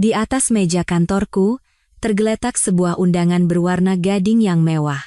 Di atas meja kantorku, tergeletak sebuah undangan berwarna gading yang mewah.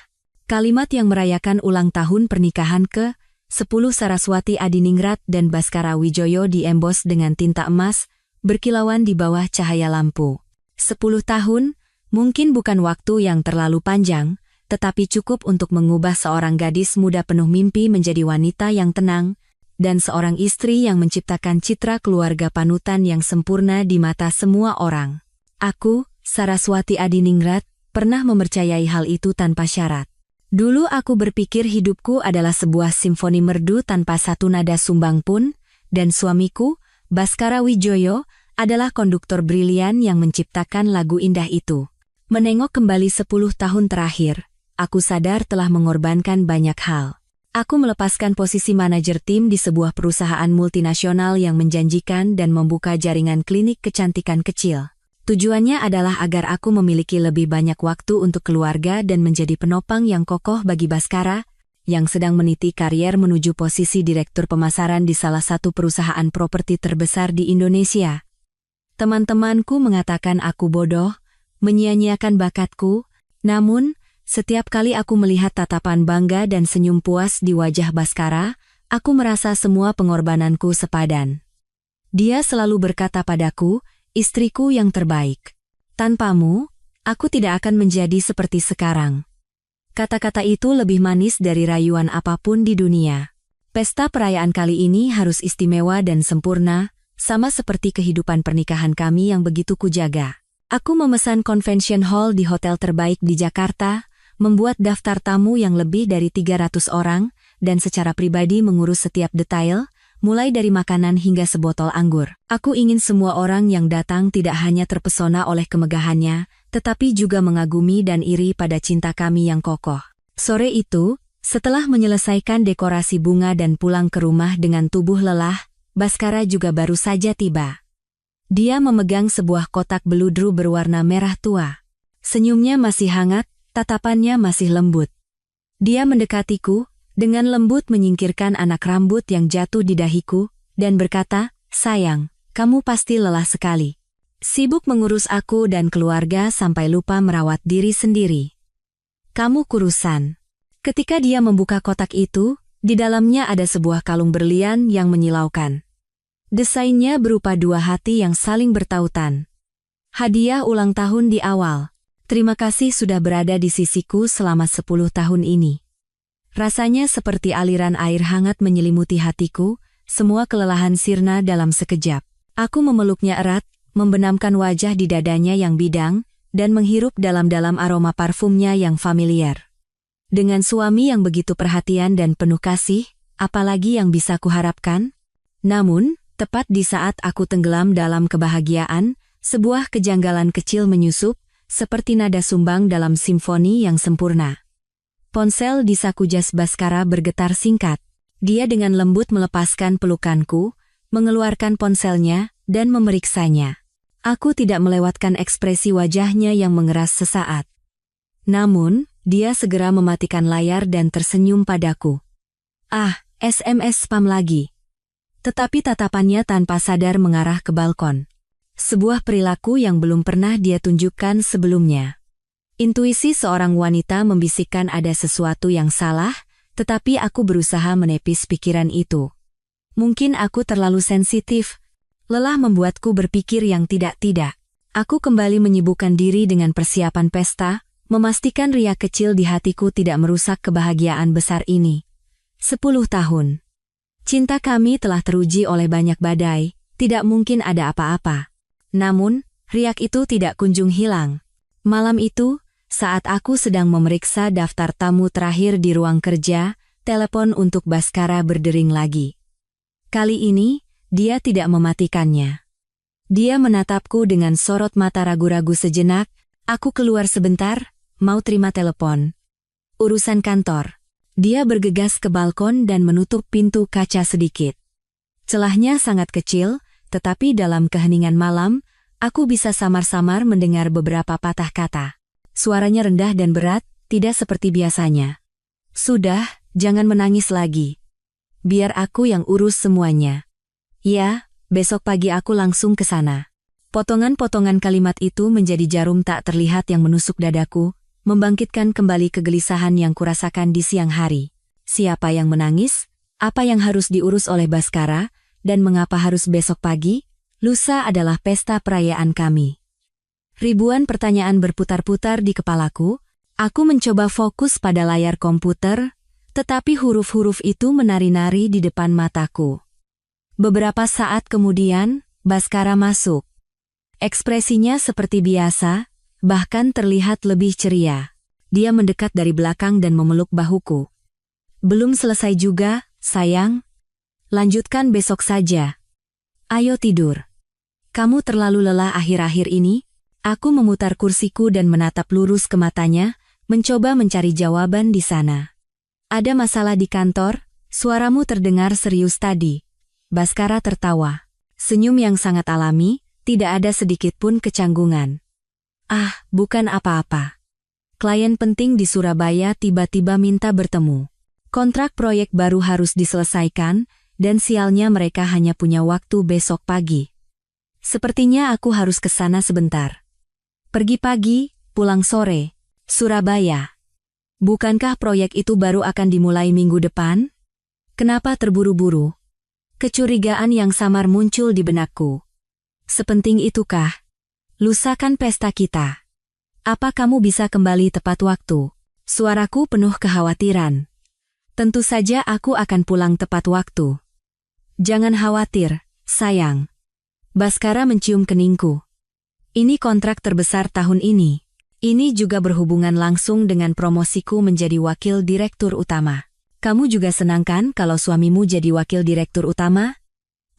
Kalimat yang merayakan ulang tahun pernikahan ke-10 Saraswati Adiningrat dan Baskara Wijoyo diembos dengan tinta emas, berkilauan di bawah cahaya lampu. 10 tahun, mungkin bukan waktu yang terlalu panjang, tetapi cukup untuk mengubah seorang gadis muda penuh mimpi menjadi wanita yang tenang, dan seorang istri yang menciptakan citra keluarga panutan yang sempurna di mata semua orang. Aku, Saraswati Adiningrat, pernah mempercayai hal itu tanpa syarat. Dulu aku berpikir hidupku adalah sebuah simfoni merdu tanpa satu nada sumbang pun, dan suamiku, Baskara Wijoyo, adalah konduktor brilian yang menciptakan lagu indah itu. Menengok kembali 10 tahun terakhir, aku sadar telah mengorbankan banyak hal. Aku melepaskan posisi manajer tim di sebuah perusahaan multinasional yang menjanjikan dan membuka jaringan klinik kecantikan kecil. Tujuannya adalah agar aku memiliki lebih banyak waktu untuk keluarga dan menjadi penopang yang kokoh bagi Baskara, yang sedang meniti karier menuju posisi direktur pemasaran di salah satu perusahaan properti terbesar di Indonesia. Teman-temanku mengatakan aku bodoh, menyia-nyiakan bakatku, namun setiap kali aku melihat tatapan bangga dan senyum puas di wajah Baskara, aku merasa semua pengorbananku sepadan. Dia selalu berkata padaku, istriku yang terbaik. Tanpamu, aku tidak akan menjadi seperti sekarang. Kata-kata itu lebih manis dari rayuan apapun di dunia. Pesta perayaan kali ini harus istimewa dan sempurna, sama seperti kehidupan pernikahan kami yang begitu kujaga. Aku memesan convention hall di hotel terbaik di Jakarta, membuat daftar tamu yang lebih dari 300 orang, dan secara pribadi mengurus setiap detail, mulai dari makanan hingga sebotol anggur. Aku ingin semua orang yang datang tidak hanya terpesona oleh kemegahannya, tetapi juga mengagumi dan iri pada cinta kami yang kokoh. Sore itu, setelah menyelesaikan dekorasi bunga dan pulang ke rumah dengan tubuh lelah, Baskara juga baru saja tiba. Dia memegang sebuah kotak beludru berwarna merah tua. Senyumnya masih hangat, tatapannya masih lembut. Dia mendekatiku, dengan lembut menyingkirkan anak rambut yang jatuh di dahiku, dan berkata, "Sayang, kamu pasti lelah sekali. Sibuk mengurus aku dan keluarga sampai lupa merawat diri sendiri. Kamu kurusan." Ketika dia membuka kotak itu, di dalamnya ada sebuah kalung berlian yang menyilaukan. Desainnya berupa dua hati yang saling bertautan. Hadiah ulang tahun di awal. Terima kasih sudah berada di sisiku selama 10 tahun ini. Rasanya seperti aliran air hangat menyelimuti hatiku, semua kelelahan sirna dalam sekejap. Aku memeluknya erat, membenamkan wajah di dadanya yang bidang, dan menghirup dalam-dalam aroma parfumnya yang familiar. Dengan suami yang begitu perhatian dan penuh kasih, apalagi yang bisa kuharapkan? Namun, tepat di saat aku tenggelam dalam kebahagiaan, sebuah kejanggalan kecil menyusup, seperti nada sumbang dalam simfoni yang sempurna. Ponsel di saku jas Baskara bergetar singkat. Dia dengan lembut melepaskan pelukanku, mengeluarkan ponselnya, dan memeriksanya. Aku tidak melewatkan ekspresi wajahnya yang mengeras sesaat. Namun, dia segera mematikan layar dan tersenyum padaku. Ah, SMS spam lagi. Tetapi tatapannya tanpa sadar mengarah ke balkon. Sebuah perilaku yang belum pernah dia tunjukkan sebelumnya. Intuisi seorang wanita membisikkan ada sesuatu yang salah, tetapi aku berusaha menepis pikiran itu. Mungkin aku terlalu sensitif. Lelah membuatku berpikir yang tidak-tidak. Aku kembali menyibukkan diri dengan persiapan pesta, memastikan riak kecil di hatiku tidak merusak kebahagiaan besar ini. 10 tahun. Cinta kami telah teruji oleh banyak badai, tidak mungkin ada apa-apa. Namun, riak itu tidak kunjung hilang. Malam itu, saat aku sedang memeriksa daftar tamu terakhir di ruang kerja, telepon untuk Baskara berdering lagi. Kali ini, dia tidak mematikannya. Dia menatapku dengan sorot mata ragu-ragu sejenak. Aku keluar sebentar, mau terima telepon. Urusan kantor. Dia bergegas ke balkon dan menutup pintu kaca sedikit. Celahnya sangat kecil, tetapi dalam keheningan malam, aku bisa samar-samar mendengar beberapa patah kata. Suaranya rendah dan berat, tidak seperti biasanya. Sudah, jangan menangis lagi. Biar aku yang urus semuanya. Ya, besok pagi aku langsung ke sana. Potongan-potongan kalimat itu menjadi jarum tak terlihat yang menusuk dadaku, membangkitkan kembali kegelisahan yang kurasakan di siang hari. Siapa yang menangis? Apa yang harus diurus oleh Baskara? Dan mengapa harus besok pagi? Lusa adalah pesta perayaan kami. Ribuan pertanyaan berputar-putar di kepalaku. Aku mencoba fokus pada layar komputer, tetapi huruf-huruf itu menari-nari di depan mataku. Beberapa saat kemudian, Baskara masuk. Ekspresinya seperti biasa, bahkan terlihat lebih ceria. Dia mendekat dari belakang dan memeluk bahuku. Belum selesai juga, sayang. Lanjutkan besok saja. Ayo tidur. Kamu terlalu lelah akhir-akhir ini. Aku memutar kursiku dan menatap lurus ke matanya, mencoba mencari jawaban di sana. Ada masalah di kantor? Suaramu terdengar serius tadi. Baskara tertawa. Senyum yang sangat alami, tidak ada sedikit pun kecanggungan. Ah, bukan apa-apa. Klien penting di Surabaya tiba-tiba minta bertemu. Kontrak proyek baru harus diselesaikan, dan sialnya mereka hanya punya waktu besok pagi. Sepertinya aku harus ke sana sebentar. Pergi pagi, pulang sore. Surabaya. Bukankah proyek itu baru akan dimulai minggu depan? Kenapa terburu-buru? Kecurigaan yang samar muncul di benakku. Sepenting itukah? Lusa kan pesta kita. Apa kamu bisa kembali tepat waktu? Suaraku penuh kekhawatiran. Tentu saja aku akan pulang tepat waktu. Jangan khawatir, sayang. Baskara mencium keningku. Ini kontrak terbesar tahun ini. Ini juga berhubungan langsung dengan promosiku menjadi wakil direktur utama. Kamu juga senang kan kalau suamimu jadi wakil direktur utama?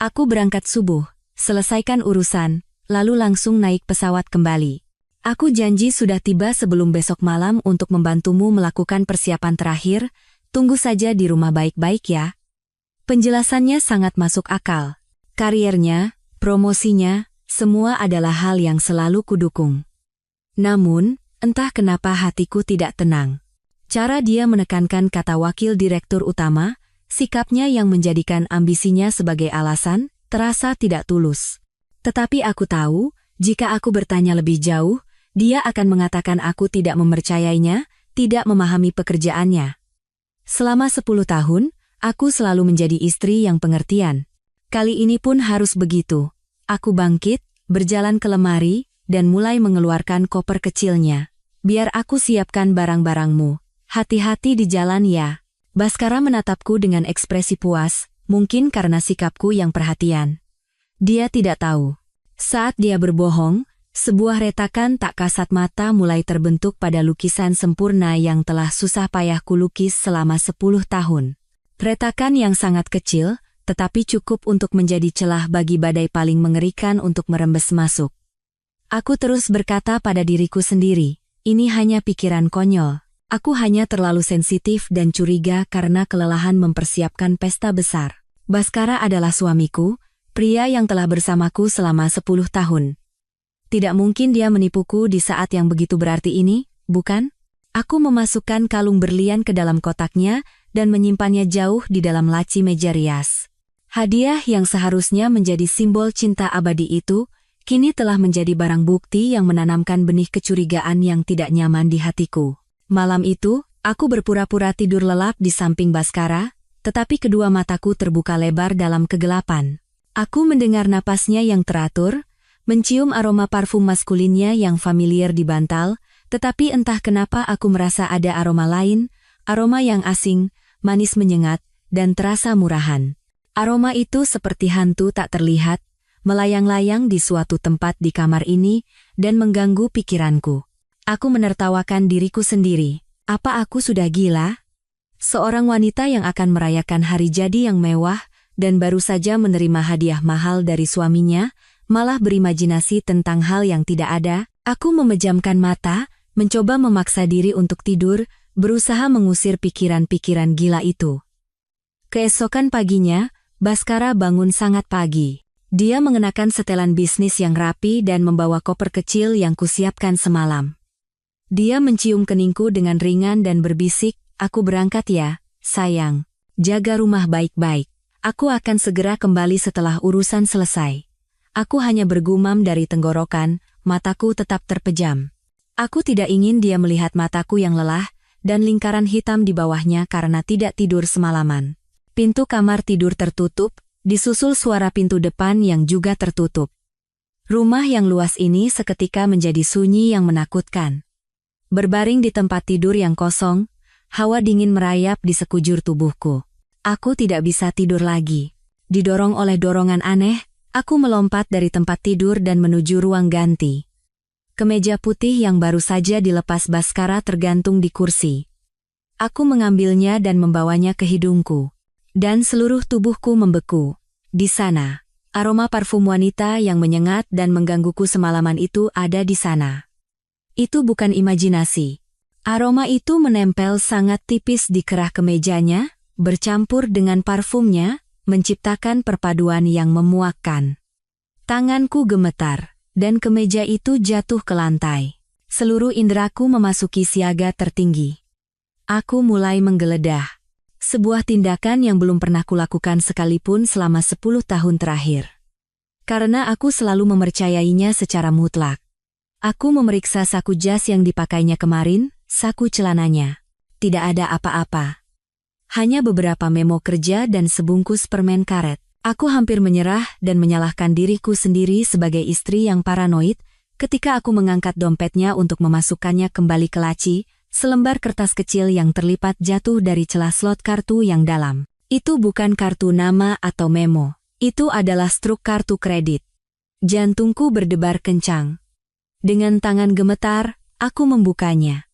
Aku berangkat subuh, selesaikan urusan, lalu langsung naik pesawat kembali. Aku janji sudah tiba sebelum besok malam untuk membantumu melakukan persiapan terakhir. Tunggu saja di rumah baik-baik ya. Penjelasannya sangat masuk akal. Kariernya, promosinya, semua adalah hal yang selalu kudukung. Namun, entah kenapa hatiku tidak tenang. Cara dia menekankan kata wakil direktur utama, sikapnya yang menjadikan ambisinya sebagai alasan, terasa tidak tulus. Tetapi aku tahu, jika aku bertanya lebih jauh, dia akan mengatakan aku tidak mempercayainya, tidak memahami pekerjaannya. Selama 10 tahun, aku selalu menjadi istri yang pengertian. Kali ini pun harus begitu. Aku bangkit, berjalan ke lemari, dan mulai mengeluarkan koper kecilnya. Biar aku siapkan barang-barangmu. Hati-hati di jalan ya. Baskara menatapku dengan ekspresi puas, mungkin karena sikapku yang perhatian. Dia tidak tahu. Saat dia berbohong, sebuah retakan tak kasat mata mulai terbentuk pada lukisan sempurna yang telah susah payah kulukis selama 10 tahun. Retakan yang sangat kecil, tetapi cukup untuk menjadi celah bagi badai paling mengerikan untuk merembes masuk. Aku terus berkata pada diriku sendiri, ini hanya pikiran konyol. Aku hanya terlalu sensitif dan curiga karena kelelahan mempersiapkan pesta besar. Baskara adalah suamiku, pria yang telah bersamaku selama 10 tahun. Tidak mungkin dia menipuku di saat yang begitu berarti ini, bukan? Aku memasukkan kalung berlian ke dalam kotaknya dan menyimpannya jauh di dalam laci meja rias. Hadiah yang seharusnya menjadi simbol cinta abadi itu, kini telah menjadi barang bukti yang menanamkan benih kecurigaan yang tidak nyaman di hatiku. Malam itu, aku berpura-pura tidur lelap di samping Baskara, tetapi kedua mataku terbuka lebar dalam kegelapan. Aku mendengar napasnya yang teratur, mencium aroma parfum maskulinnya yang familiar di bantal, tetapi entah kenapa aku merasa ada aroma lain, aroma yang asing, manis menyengat, dan terasa murahan. Aroma itu seperti hantu tak terlihat, melayang-layang di suatu tempat di kamar ini, dan mengganggu pikiranku. Aku menertawakan diriku sendiri. Apa aku sudah gila? Seorang wanita yang akan merayakan hari jadi yang mewah, dan baru saja menerima hadiah mahal dari suaminya, malah berimajinasi tentang hal yang tidak ada. Aku memejamkan mata, mencoba memaksa diri untuk tidur, berusaha mengusir pikiran-pikiran gila itu. Keesokan paginya, Baskara bangun sangat pagi. Dia mengenakan setelan bisnis yang rapi dan membawa koper kecil yang kusiapkan semalam. Dia mencium keningku dengan ringan dan berbisik, aku berangkat ya, sayang. Jaga rumah baik-baik. Aku akan segera kembali setelah urusan selesai. Aku hanya bergumam dari tenggorokan, mataku tetap terpejam. Aku tidak ingin dia melihat mataku yang lelah, dan lingkaran hitam di bawahnya karena tidak tidur semalaman. Pintu kamar tidur tertutup, disusul suara pintu depan yang juga tertutup. Rumah yang luas ini seketika menjadi sunyi yang menakutkan. Berbaring di tempat tidur yang kosong, hawa dingin merayap di sekujur tubuhku. Aku tidak bisa tidur lagi. Didorong oleh dorongan aneh, aku melompat dari tempat tidur dan menuju ruang ganti. Kemeja putih yang baru saja dilepas Baskara tergantung di kursi. Aku mengambilnya dan membawanya ke hidungku. Dan seluruh tubuhku membeku. Di sana, aroma parfum wanita yang menyengat dan menggangguku semalaman itu ada di sana. Itu bukan imajinasi. Aroma itu menempel sangat tipis di kerah kemejanya, bercampur dengan parfumnya, menciptakan perpaduan yang memuakkan. Tanganku gemetar, dan kemeja itu jatuh ke lantai. Seluruh indraku memasuki siaga tertinggi. Aku mulai menggeledah. Sebuah tindakan yang belum pernah kulakukan sekalipun selama 10 tahun terakhir. Karena aku selalu mempercayainya secara mutlak. Aku memeriksa saku jas yang dipakainya kemarin, saku celananya. Tidak ada apa-apa. Hanya beberapa memo kerja dan sebungkus permen karet. Aku hampir menyerah dan menyalahkan diriku sendiri sebagai istri yang paranoid ketika aku mengangkat dompetnya untuk memasukkannya kembali ke laci, selembar kertas kecil yang terlipat jatuh dari celah slot kartu yang dalam. Itu bukan kartu nama atau memo. Itu adalah struk kartu kredit. Jantungku berdebar kencang. Dengan tangan gemetar, aku membukanya.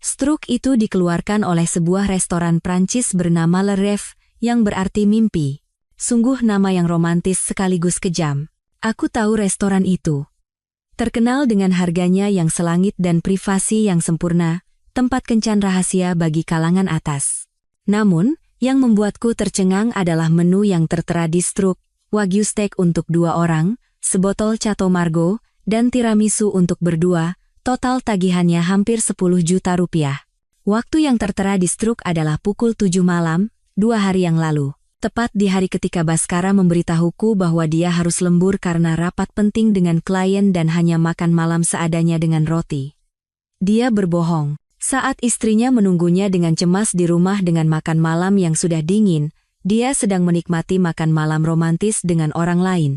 Struk itu dikeluarkan oleh sebuah restoran Prancis bernama Le Rêve, yang berarti mimpi. Sungguh nama yang romantis sekaligus kejam. Aku tahu restoran itu. Terkenal dengan harganya yang selangit dan privasi yang sempurna, tempat kencan rahasia bagi kalangan atas. Namun, yang membuatku tercengang adalah menu yang tertera di struk, wagyu steak untuk 2 orang, sebotol Chateau Margaux, dan tiramisu untuk berdua. Total tagihannya hampir 10 juta rupiah. Waktu yang tertera di struk adalah pukul 7 malam, 2 hari yang lalu. Tepat di hari ketika Baskara memberitahuku bahwa dia harus lembur karena rapat penting dengan klien dan hanya makan malam seadanya dengan roti. Dia berbohong. Saat istrinya menunggunya dengan cemas di rumah dengan makan malam yang sudah dingin, dia sedang menikmati makan malam romantis dengan orang lain.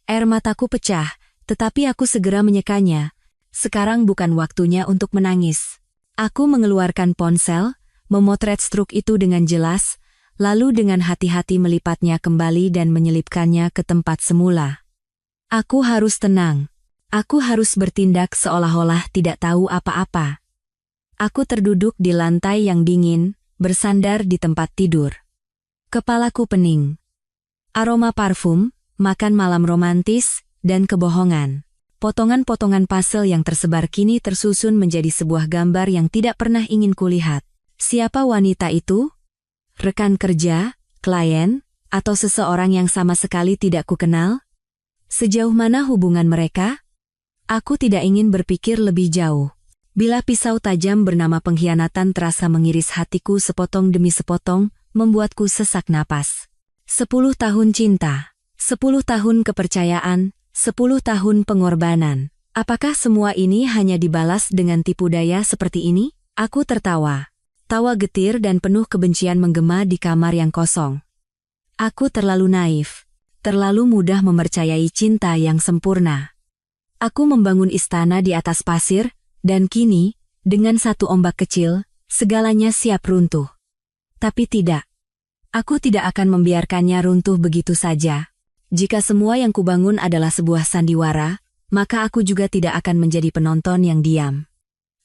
Air mataku pecah, tetapi aku segera menyekanya. Sekarang bukan waktunya untuk menangis. Aku mengeluarkan ponsel, memotret struk itu dengan jelas, lalu dengan hati-hati melipatnya kembali dan menyelipkannya ke tempat semula. Aku harus tenang. Aku harus bertindak seolah-olah tidak tahu apa-apa. Aku terduduk di lantai yang dingin, bersandar di tempat tidur. Kepalaku pening. Aroma parfum, makan malam romantis, dan kebohongan. Potongan-potongan puzzle yang tersebar kini tersusun menjadi sebuah gambar yang tidak pernah ingin kulihat. Siapa wanita itu? Rekan kerja, klien, atau seseorang yang sama sekali tidak kukenal? Sejauh mana hubungan mereka? Aku tidak ingin berpikir lebih jauh. Bila pisau tajam bernama pengkhianatan terasa mengiris hatiku sepotong demi sepotong, membuatku sesak napas. 10 tahun cinta, 10 tahun kepercayaan, 10 tahun pengorbanan. Apakah semua ini hanya dibalas dengan tipu daya seperti ini? Aku tertawa. Tawa getir dan penuh kebencian menggema di kamar yang kosong. Aku terlalu naif. Terlalu mudah mempercayai cinta yang sempurna. Aku membangun istana di atas pasir, dan kini, dengan satu ombak kecil, segalanya siap runtuh. Tapi tidak. Aku tidak akan membiarkannya runtuh begitu saja. Jika semua yang kubangun adalah sebuah sandiwara, maka aku juga tidak akan menjadi penonton yang diam.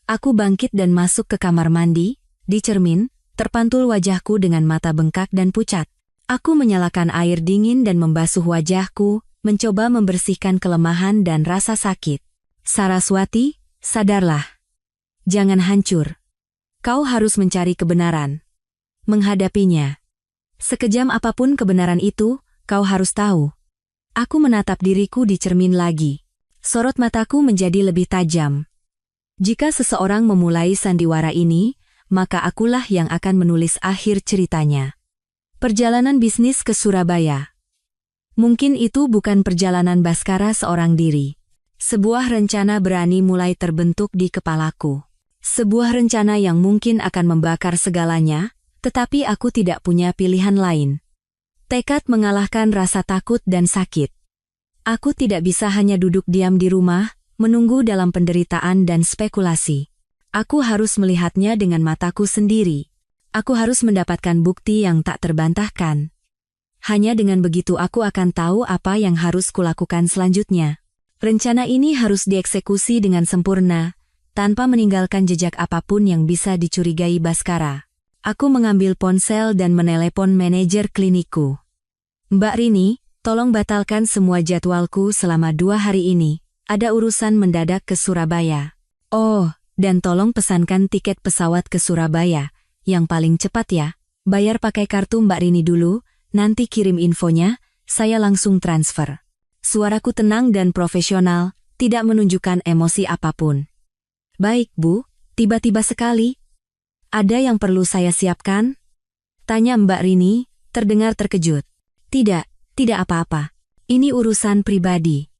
Aku bangkit dan masuk ke kamar mandi. Di cermin, terpantul wajahku dengan mata bengkak dan pucat. Aku menyalakan air dingin dan membasuh wajahku, mencoba membersihkan kelemahan dan rasa sakit. Saraswati, sadarlah. Jangan hancur. Kau harus mencari kebenaran. Menghadapinya. Sekejam apapun kebenaran itu, kau harus tahu. Aku menatap diriku di cermin lagi. Sorot mataku menjadi lebih tajam. Jika seseorang memulai sandiwara ini, maka akulah yang akan menulis akhir ceritanya. Perjalanan bisnis ke Surabaya. Mungkin itu bukan perjalanan Baskara seorang diri. Sebuah rencana berani mulai terbentuk di kepalaku. Sebuah rencana yang mungkin akan membakar segalanya, tetapi aku tidak punya pilihan lain. Tekad mengalahkan rasa takut dan sakit. Aku tidak bisa hanya duduk diam di rumah, menunggu dalam penderitaan dan spekulasi. Aku harus melihatnya dengan mataku sendiri. Aku harus mendapatkan bukti yang tak terbantahkan. Hanya dengan begitu aku akan tahu apa yang harus kulakukan selanjutnya. Rencana ini harus dieksekusi dengan sempurna, tanpa meninggalkan jejak apapun yang bisa dicurigai Baskara. Aku mengambil ponsel dan menelepon manajer klinikku. Mbak Rini, tolong batalkan semua jadwalku selama 2 hari ini. Ada urusan mendadak ke Surabaya. Oh, dan tolong pesankan tiket pesawat ke Surabaya. Yang paling cepat ya. Bayar pakai kartu Mbak Rini dulu, nanti kirim infonya, saya langsung transfer. Suaraku tenang dan profesional, tidak menunjukkan emosi apapun. Baik Bu, tiba-tiba sekali. Ada yang perlu saya siapkan? Tanya Mbak Rini, terdengar terkejut. Tidak apa-apa. Ini urusan pribadi.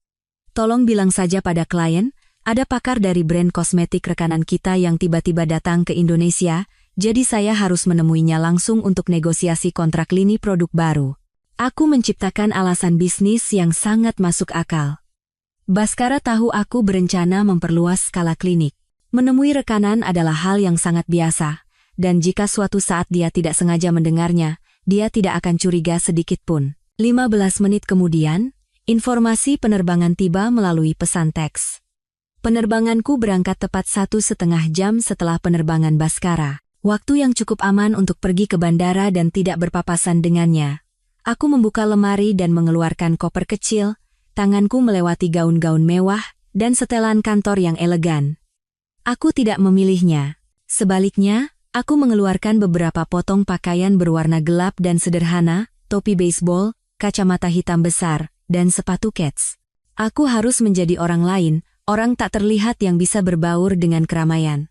Tolong bilang saja pada klien, ada pakar dari brand kosmetik rekanan kita yang tiba-tiba datang ke Indonesia, jadi saya harus menemuinya langsung untuk negosiasi kontrak lini produk baru. Aku menciptakan alasan bisnis yang sangat masuk akal. Baskara tahu aku berencana memperluas skala klinik. Menemui rekanan adalah hal yang sangat biasa, dan jika suatu saat dia tidak sengaja mendengarnya, dia tidak akan curiga sedikit pun. 15 menit kemudian, informasi penerbangan tiba melalui pesan teks. Penerbanganku berangkat tepat 1,5 jam setelah penerbangan Baskara. Waktu yang cukup aman untuk pergi ke bandara dan tidak berpapasan dengannya. Aku membuka lemari dan mengeluarkan koper kecil, tanganku melewati gaun-gaun mewah, dan setelan kantor yang elegan. Aku tidak memilihnya. Sebaliknya, aku mengeluarkan beberapa potong pakaian berwarna gelap dan sederhana, topi baseball, kacamata hitam besar, dan sepatu kets. Aku harus menjadi orang lain, orang tak terlihat yang bisa berbaur dengan keramaian.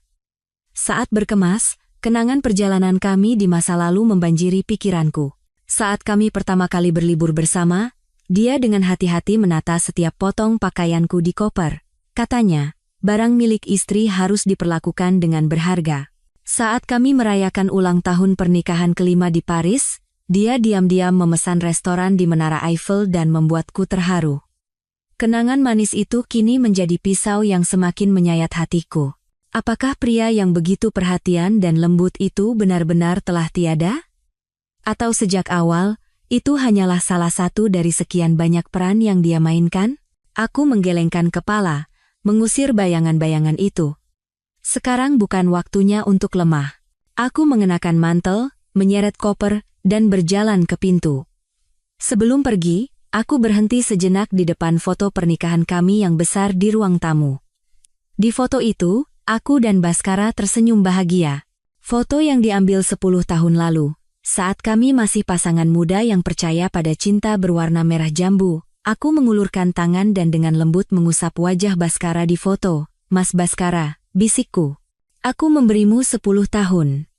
Saat berkemas, kenangan perjalanan kami di masa lalu membanjiri pikiranku. Saat kami pertama kali berlibur bersama, dia dengan hati-hati menata setiap potong pakaianku di koper. Katanya, barang milik istri harus diperlakukan dengan berharga. Saat kami merayakan ulang tahun pernikahan kelima di Paris, dia diam-diam memesan restoran di Menara Eiffel dan membuatku terharu. Kenangan manis itu kini menjadi pisau yang semakin menyayat hatiku. Apakah pria yang begitu perhatian dan lembut itu benar-benar telah tiada? Atau sejak awal, itu hanyalah salah satu dari sekian banyak peran yang dia mainkan? Aku menggelengkan kepala, mengusir bayangan-bayangan itu. Sekarang bukan waktunya untuk lemah. Aku mengenakan mantel, menyeret koper, dan berjalan ke pintu. Sebelum pergi, aku berhenti sejenak di depan foto pernikahan kami yang besar di ruang tamu. Di foto itu, aku dan Baskara tersenyum bahagia. Foto yang diambil 10 tahun lalu. Saat kami masih pasangan muda yang percaya pada cinta berwarna merah jambu, aku mengulurkan tangan dan dengan lembut mengusap wajah Baskara di foto. Mas Baskara, bisikku. Aku memberimu 10 tahun.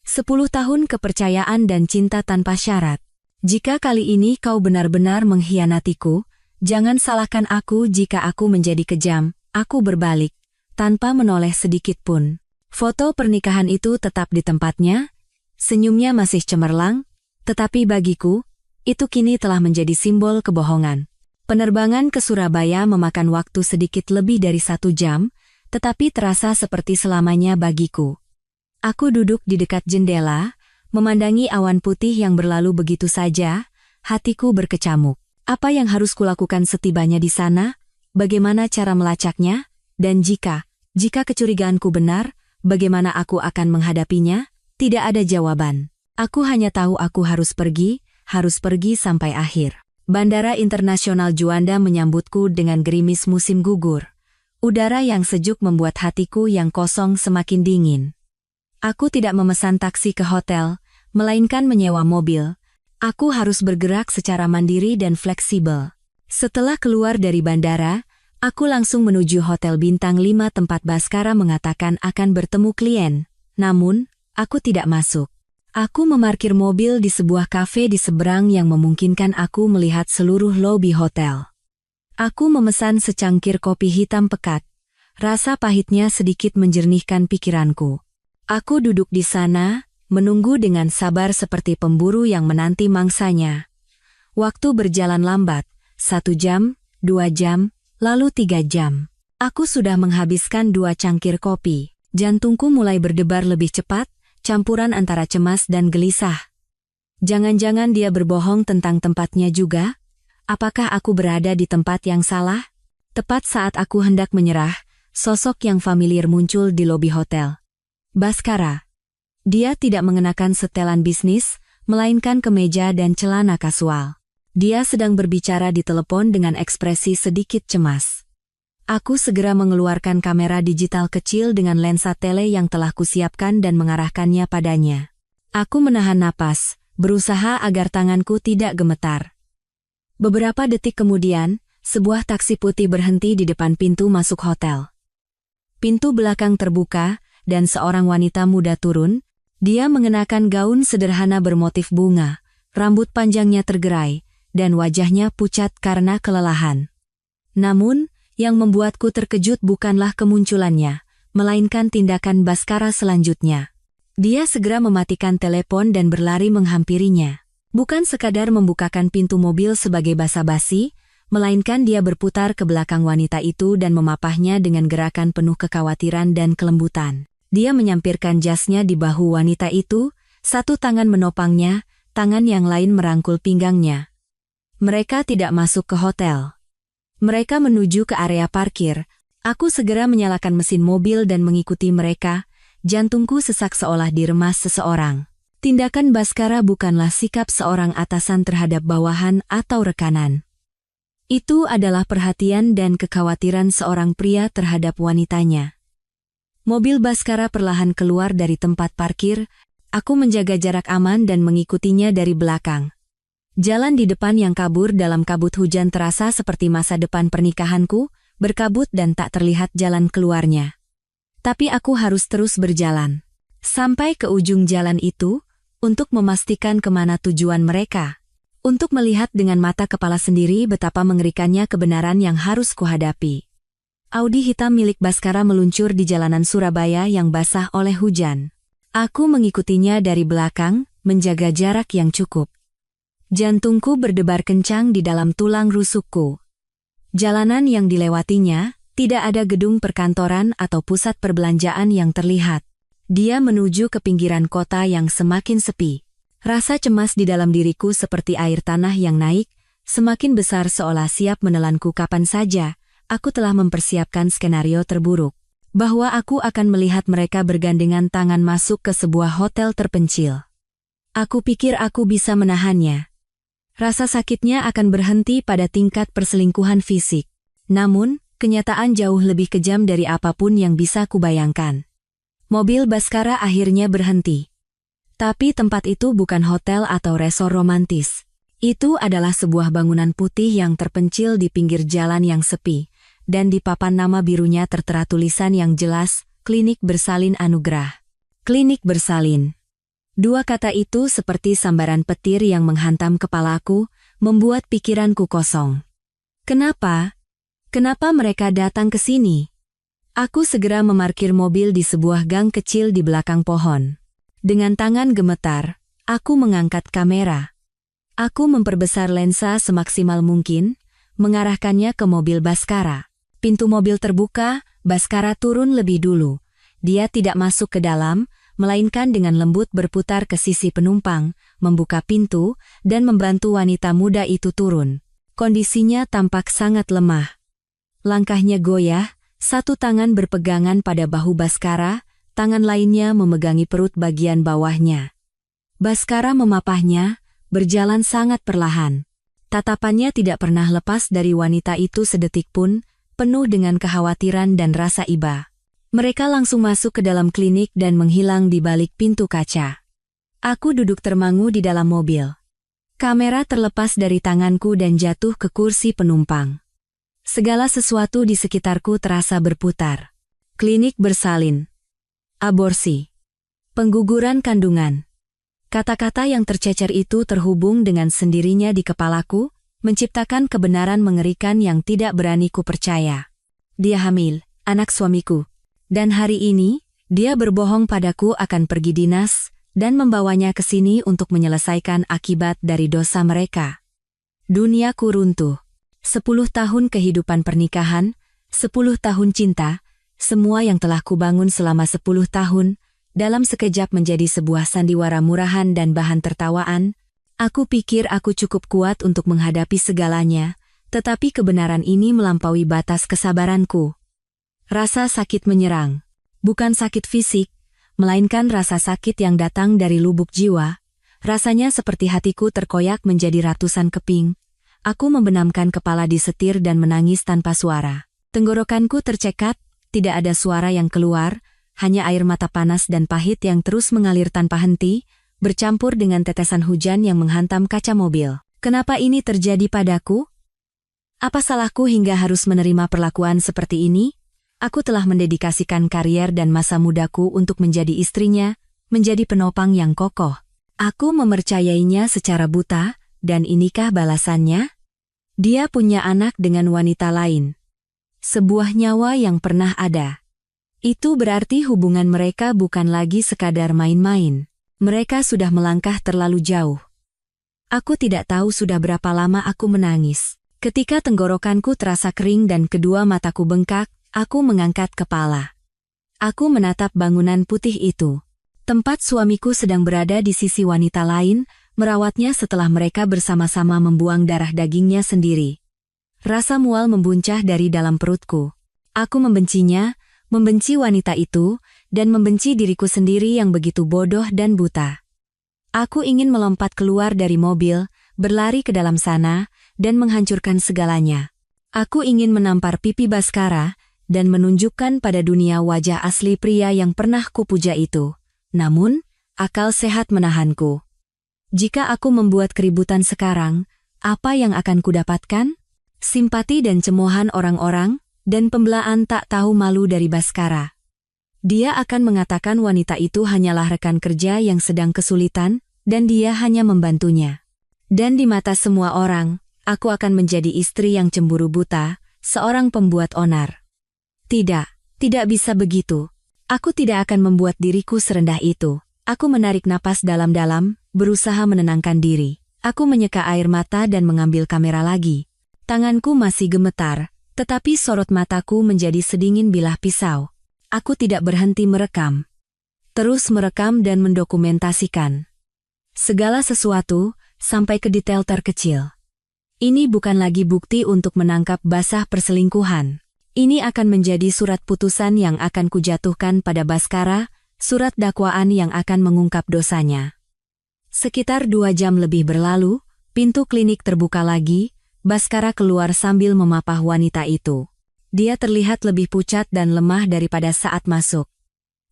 10 tahun kepercayaan dan cinta tanpa syarat. Jika kali ini kau benar-benar mengkhianatiku, jangan salahkan aku jika aku menjadi kejam. Aku berbalik, tanpa menoleh sedikit pun. Foto pernikahan itu tetap di tempatnya. Senyumnya masih cemerlang, tetapi bagiku, itu kini telah menjadi simbol kebohongan. Penerbangan ke Surabaya memakan waktu sedikit lebih dari 1 jam, tetapi terasa seperti selamanya bagiku. Aku duduk di dekat jendela, memandangi awan putih yang berlalu begitu saja, hatiku berkecamuk. Apa yang harus kulakukan setibanya di sana? Bagaimana cara melacaknya? Dan jika kecurigaanku benar, bagaimana aku akan menghadapinya? Tidak ada jawaban. Aku hanya tahu aku harus pergi sampai akhir. Bandara Internasional Juanda menyambutku dengan gerimis musim gugur. Udara yang sejuk membuat hatiku yang kosong semakin dingin. Aku tidak memesan taksi ke hotel, melainkan menyewa mobil. Aku harus bergerak secara mandiri dan fleksibel. Setelah keluar dari bandara, aku langsung menuju hotel bintang 5 tempat Baskara mengatakan akan bertemu klien. Namun, aku tidak masuk. Aku memarkir mobil di sebuah kafe di seberang yang memungkinkan aku melihat seluruh lobi hotel. Aku memesan secangkir kopi hitam pekat. Rasa pahitnya sedikit menjernihkan pikiranku. Aku duduk di sana, menunggu dengan sabar seperti pemburu yang menanti mangsanya. Waktu berjalan lambat, 1 jam, 2 jam, lalu 3 jam. Aku sudah menghabiskan 2 cangkir kopi. Jantungku mulai berdebar lebih cepat, campuran antara cemas dan gelisah. Jangan-jangan dia berbohong tentang tempatnya juga? Apakah aku berada di tempat yang salah? Tepat saat aku hendak menyerah, sosok yang familiar muncul di lobi hotel. Baskara. Dia tidak mengenakan setelan bisnis, melainkan kemeja dan celana kasual. Dia sedang berbicara di telepon dengan ekspresi sedikit cemas. Aku segera mengeluarkan kamera digital kecil dengan lensa tele yang telah kusiapkan dan mengarahkannya padanya. Aku menahan napas, berusaha agar tanganku tidak gemetar. Beberapa detik kemudian, sebuah taksi putih berhenti di depan pintu masuk hotel. Pintu belakang terbuka, dan seorang wanita muda turun. Dia mengenakan gaun sederhana bermotif bunga, rambut panjangnya tergerai, dan wajahnya pucat karena kelelahan. Namun, yang membuatku terkejut bukanlah kemunculannya, melainkan tindakan Baskara selanjutnya. Dia segera mematikan telepon dan berlari menghampirinya. Bukan sekadar membukakan pintu mobil sebagai basa-basi, melainkan dia berputar ke belakang wanita itu dan memapahnya dengan gerakan penuh kekhawatiran dan kelembutan. Dia menyampirkan jasnya di bahu wanita itu, satu tangan menopangnya, tangan yang lain merangkul pinggangnya. Mereka tidak masuk ke hotel. Mereka menuju ke area parkir. Aku segera menyalakan mesin mobil dan mengikuti mereka. Jantungku sesak seolah diremas seseorang. Tindakan Baskara bukanlah sikap seorang atasan terhadap bawahan atau rekanan. Itu adalah perhatian dan kekhawatiran seorang pria terhadap wanitanya. Mobil Baskara perlahan keluar dari tempat parkir. Aku menjaga jarak aman dan mengikutinya dari belakang. Jalan di depan yang kabur dalam kabut hujan terasa seperti masa depan pernikahanku, berkabut dan tak terlihat jalan keluarnya. Tapi aku harus terus berjalan. Sampai ke ujung jalan itu, untuk memastikan kemana tujuan mereka. Untuk melihat dengan mata kepala sendiri betapa mengerikannya kebenaran yang harus kuhadapi. Audi hitam milik Baskara meluncur di jalanan Surabaya yang basah oleh hujan. Aku mengikutinya dari belakang, menjaga jarak yang cukup. Jantungku berdebar kencang di dalam tulang rusukku. Jalanan yang dilewatinya, tidak ada gedung perkantoran atau pusat perbelanjaan yang terlihat. Dia menuju ke pinggiran kota yang semakin sepi. Rasa cemas di dalam diriku seperti air tanah yang naik, semakin besar seolah siap menelanku kapan saja. Aku telah mempersiapkan skenario terburuk. Bahwa aku akan melihat mereka bergandengan tangan masuk ke sebuah hotel terpencil. Aku pikir aku bisa menahannya. Rasa sakitnya akan berhenti pada tingkat perselingkuhan fisik. Namun, kenyataan jauh lebih kejam dari apapun yang bisa kubayangkan. Mobil Baskara akhirnya berhenti. Tapi tempat itu bukan hotel atau resor romantis. Itu adalah sebuah bangunan putih yang terpencil di pinggir jalan yang sepi, dan di papan nama birunya tertera tulisan yang jelas, Klinik Bersalin Anugrah. Klinik Bersalin. Dua kata itu seperti sambaran petir yang menghantam kepalaku, membuat pikiranku kosong. Kenapa? Kenapa mereka datang ke sini? Aku segera memarkir mobil di sebuah gang kecil di belakang pohon. Dengan tangan gemetar, aku mengangkat kamera. Aku memperbesar lensa semaksimal mungkin, mengarahkannya ke mobil Baskara. Pintu mobil terbuka, Baskara turun lebih dulu. Dia tidak masuk ke dalam, melainkan dengan lembut berputar ke sisi penumpang, membuka pintu, dan membantu wanita muda itu turun. Kondisinya tampak sangat lemah. Langkahnya goyah, satu tangan berpegangan pada bahu Baskara, tangan lainnya memegangi perut bagian bawahnya. Baskara memapahnya, berjalan sangat perlahan. Tatapannya tidak pernah lepas dari wanita itu sedetik pun, penuh dengan kekhawatiran dan rasa iba. Mereka langsung masuk ke dalam klinik dan menghilang di balik pintu kaca. Aku duduk termangu di dalam mobil. Kamera terlepas dari tanganku dan jatuh ke kursi penumpang. Segala sesuatu di sekitarku terasa berputar. Klinik bersalin. Aborsi. Pengguguran kandungan. Kata-kata yang tercecer itu terhubung dengan sendirinya di kepalaku, menciptakan kebenaran mengerikan yang tidak berani ku percaya. Dia hamil, anak suamiku. Dan hari ini, dia berbohong padaku akan pergi dinas, dan membawanya ke sini untuk menyelesaikan akibat dari dosa mereka. Duniaku runtuh. 10 tahun kehidupan pernikahan, 10 tahun cinta, semua yang telah kubangun selama 10 tahun, dalam sekejap menjadi sebuah sandiwara murahan dan bahan tertawaan. Aku pikir aku cukup kuat untuk menghadapi segalanya, tetapi kebenaran ini melampaui batas kesabaranku. Rasa sakit menyerang. Bukan sakit fisik, melainkan rasa sakit yang datang dari lubuk jiwa. Rasanya seperti hatiku terkoyak menjadi ratusan keping. Aku membenamkan kepala di setir dan menangis tanpa suara. Tenggorokanku tercekat, tidak ada suara yang keluar, hanya air mata panas dan pahit yang terus mengalir tanpa henti, bercampur dengan tetesan hujan yang menghantam kaca mobil. Kenapa ini terjadi padaku? Apa salahku hingga harus menerima perlakuan seperti ini? Aku telah mendedikasikan karier dan masa mudaku untuk menjadi istrinya, menjadi penopang yang kokoh. Aku mempercayainya secara buta, dan inikah balasannya? Dia punya anak dengan wanita lain. Sebuah nyawa yang pernah ada. Itu berarti hubungan mereka bukan lagi sekadar main-main. Mereka sudah melangkah terlalu jauh. Aku tidak tahu sudah berapa lama aku menangis. Ketika tenggorokanku terasa kering dan kedua mataku bengkak, aku mengangkat kepala. Aku menatap bangunan putih itu. Tempat suamiku sedang berada di sisi wanita lain, merawatnya setelah mereka bersama-sama membuang darah dagingnya sendiri. Rasa mual membuncah dari dalam perutku. Aku membencinya, membenci wanita itu, dan membenci diriku sendiri yang begitu bodoh dan buta. Aku ingin melompat keluar dari mobil, berlari ke dalam sana, dan menghancurkan segalanya. Aku ingin menampar pipi Baskara, dan menunjukkan pada dunia wajah asli pria yang pernah kupuja itu. Namun, akal sehat menahanku. Jika aku membuat keributan sekarang, apa yang akan kudapatkan? Simpati dan cemoohan orang-orang, dan pembelaan tak tahu malu dari Baskara. Dia akan mengatakan wanita itu hanyalah rekan kerja yang sedang kesulitan, dan dia hanya membantunya. Dan di mata semua orang, aku akan menjadi istri yang cemburu buta, seorang pembuat onar. Tidak, tidak bisa begitu. Aku tidak akan membuat diriku serendah itu. Aku menarik napas dalam-dalam, berusaha menenangkan diri. Aku menyeka air mata dan mengambil kamera lagi. Tanganku masih gemetar, tetapi sorot mataku menjadi sedingin bilah pisau. Aku tidak berhenti merekam. Terus merekam dan mendokumentasikan segala sesuatu, sampai ke detail terkecil. Ini bukan lagi bukti untuk menangkap basah perselingkuhan. Ini akan menjadi surat putusan yang akan kujatuhkan pada Baskara, surat dakwaan yang akan mengungkap dosanya. Sekitar 2 jam lebih berlalu, pintu klinik terbuka lagi, Baskara keluar sambil memapah wanita itu. Dia terlihat lebih pucat dan lemah daripada saat masuk.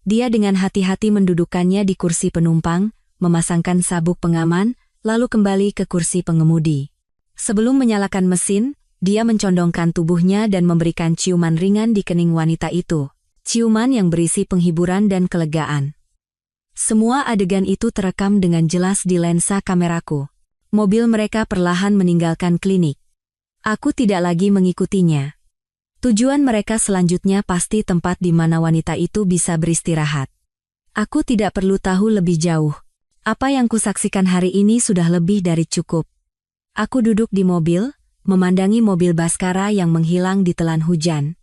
Dia dengan hati-hati mendudukkannya di kursi penumpang, memasangkan sabuk pengaman, lalu kembali ke kursi pengemudi. Sebelum menyalakan mesin, dia mencondongkan tubuhnya dan memberikan ciuman ringan di kening wanita itu. Ciuman yang berisi penghiburan dan kelegaan. Semua adegan itu terekam dengan jelas di lensa kameraku. Mobil mereka perlahan meninggalkan klinik. Aku tidak lagi mengikutinya. Tujuan mereka selanjutnya pasti tempat di mana wanita itu bisa beristirahat. Aku tidak perlu tahu lebih jauh. Apa yang kusaksikan hari ini sudah lebih dari cukup. Aku duduk di mobil, memandangi mobil Baskara yang menghilang di telan hujan.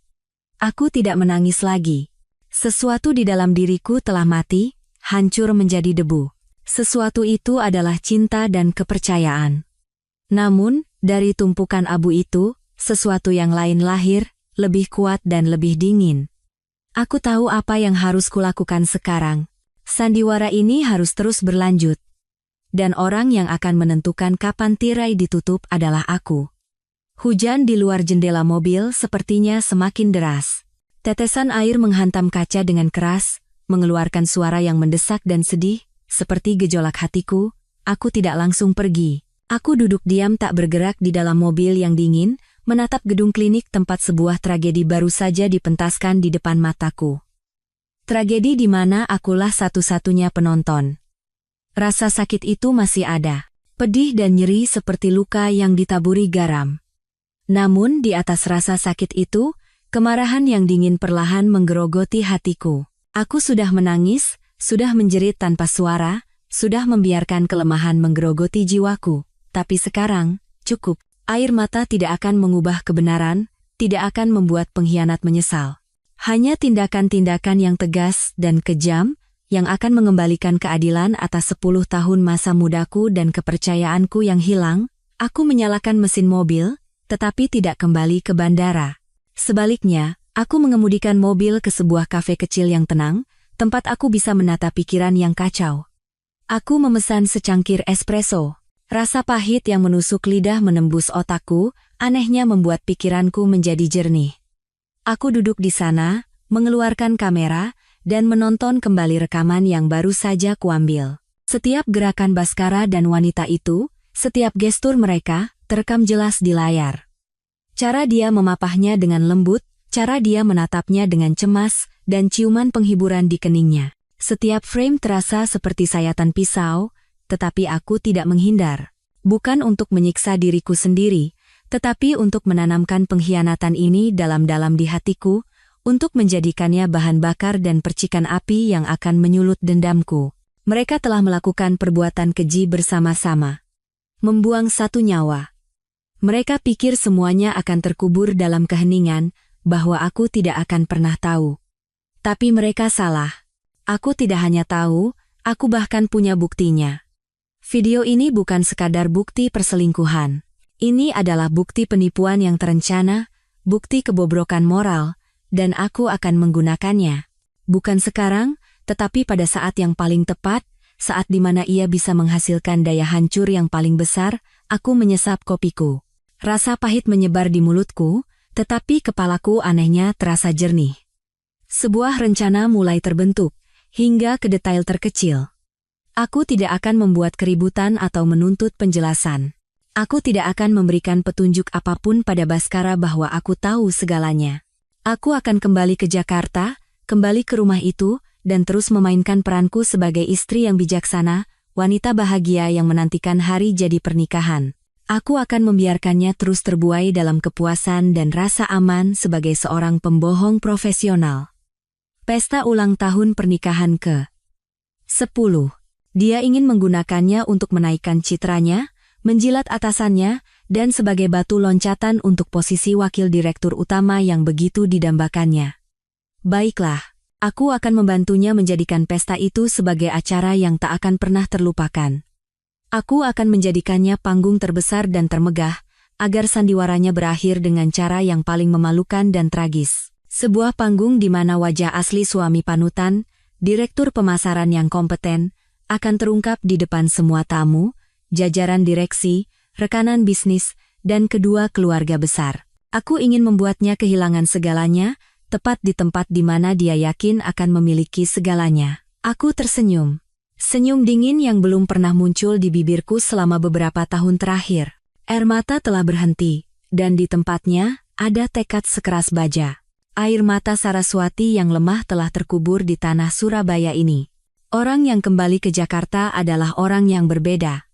Aku tidak menangis lagi. Sesuatu di dalam diriku telah mati, hancur menjadi debu. Sesuatu itu adalah cinta dan kepercayaan. Namun, dari tumpukan abu itu, sesuatu yang lain lahir, lebih kuat dan lebih dingin. Aku tahu apa yang harus kulakukan sekarang. Sandiwara ini harus terus berlanjut. Dan orang yang akan menentukan kapan tirai ditutup adalah aku. Hujan di luar jendela mobil sepertinya semakin deras. Tetesan air menghantam kaca dengan keras, mengeluarkan suara yang mendesak dan sedih, seperti gejolak hatiku. Aku tidak langsung pergi. Aku duduk diam tak bergerak di dalam mobil yang dingin, menatap gedung klinik tempat sebuah tragedi baru saja dipentaskan di depan mataku. Tragedi di mana akulah satu-satunya penonton. Rasa sakit itu masih ada. Pedih dan nyeri seperti luka yang ditaburi garam. Namun di atas rasa sakit itu, kemarahan yang dingin perlahan menggerogoti hatiku. Aku sudah menangis, sudah menjerit tanpa suara, sudah membiarkan kelemahan menggerogoti jiwaku. Tapi sekarang, cukup. Air mata tidak akan mengubah kebenaran, tidak akan membuat pengkhianat menyesal. Hanya tindakan-tindakan yang tegas dan kejam, yang akan mengembalikan keadilan atas 10 tahun masa mudaku dan kepercayaanku yang hilang. Aku menyalakan mesin mobil, tetapi tidak kembali ke bandara. Sebaliknya, aku mengemudikan mobil ke sebuah kafe kecil yang tenang, tempat aku bisa menata pikiran yang kacau. Aku memesan secangkir espresso. Rasa pahit yang menusuk lidah menembus otakku, anehnya membuat pikiranku menjadi jernih. Aku duduk di sana, mengeluarkan kamera, dan menonton kembali rekaman yang baru saja kuambil. Setiap gerakan Baskara dan wanita itu, setiap gestur mereka, terekam jelas di layar. Cara dia memapahnya dengan lembut, cara dia menatapnya dengan cemas, dan ciuman penghiburan di keningnya. Setiap frame terasa seperti sayatan pisau, tetapi aku tidak menghindar. Bukan untuk menyiksa diriku sendiri, tetapi untuk menanamkan pengkhianatan ini dalam-dalam di hatiku, untuk menjadikannya bahan bakar dan percikan api yang akan menyulut dendamku. Mereka telah melakukan perbuatan keji bersama-sama. Membuang satu nyawa. Mereka pikir semuanya akan terkubur dalam keheningan, bahwa aku tidak akan pernah tahu. Tapi mereka salah. Aku tidak hanya tahu, aku bahkan punya buktinya. Video ini bukan sekadar bukti perselingkuhan. Ini adalah bukti penipuan yang terencana, bukti kebobrokan moral, dan aku akan menggunakannya. Bukan sekarang, tetapi pada saat yang paling tepat, saat di mana ia bisa menghasilkan daya hancur yang paling besar, aku menyesap kopiku. Rasa pahit menyebar di mulutku, tetapi kepalaku anehnya terasa jernih. Sebuah rencana mulai terbentuk, hingga ke detail terkecil. Aku tidak akan membuat keributan atau menuntut penjelasan. Aku tidak akan memberikan petunjuk apapun pada Baskara bahwa aku tahu segalanya. Aku akan kembali ke Jakarta, kembali ke rumah itu, dan terus memainkan peranku sebagai istri yang bijaksana, wanita bahagia yang menantikan hari jadi pernikahan. Aku akan membiarkannya terus terbuai dalam kepuasan dan rasa aman sebagai seorang pembohong profesional. Pesta ulang tahun pernikahan ke-10. Dia ingin menggunakannya untuk menaikkan citranya, menjilat atasannya, dan sebagai batu loncatan untuk posisi wakil direktur utama yang begitu didambakannya. Baiklah, aku akan membantunya menjadikan pesta itu sebagai acara yang tak akan pernah terlupakan. Aku akan menjadikannya panggung terbesar dan termegah, agar sandiwaranya berakhir dengan cara yang paling memalukan dan tragis. Sebuah panggung di mana wajah asli suami panutan, direktur pemasaran yang kompeten, akan terungkap di depan semua tamu, jajaran direksi, rekanan bisnis, dan kedua keluarga besar. Aku ingin membuatnya kehilangan segalanya, tepat di tempat di mana dia yakin akan memiliki segalanya. Aku tersenyum. Senyum dingin yang belum pernah muncul di bibirku selama beberapa tahun terakhir. Air mata telah berhenti, dan di tempatnya, ada tekad sekeras baja. Air mata Saraswati yang lemah telah terkubur di tanah Surabaya ini. Orang yang kembali ke Jakarta adalah orang yang berbeda.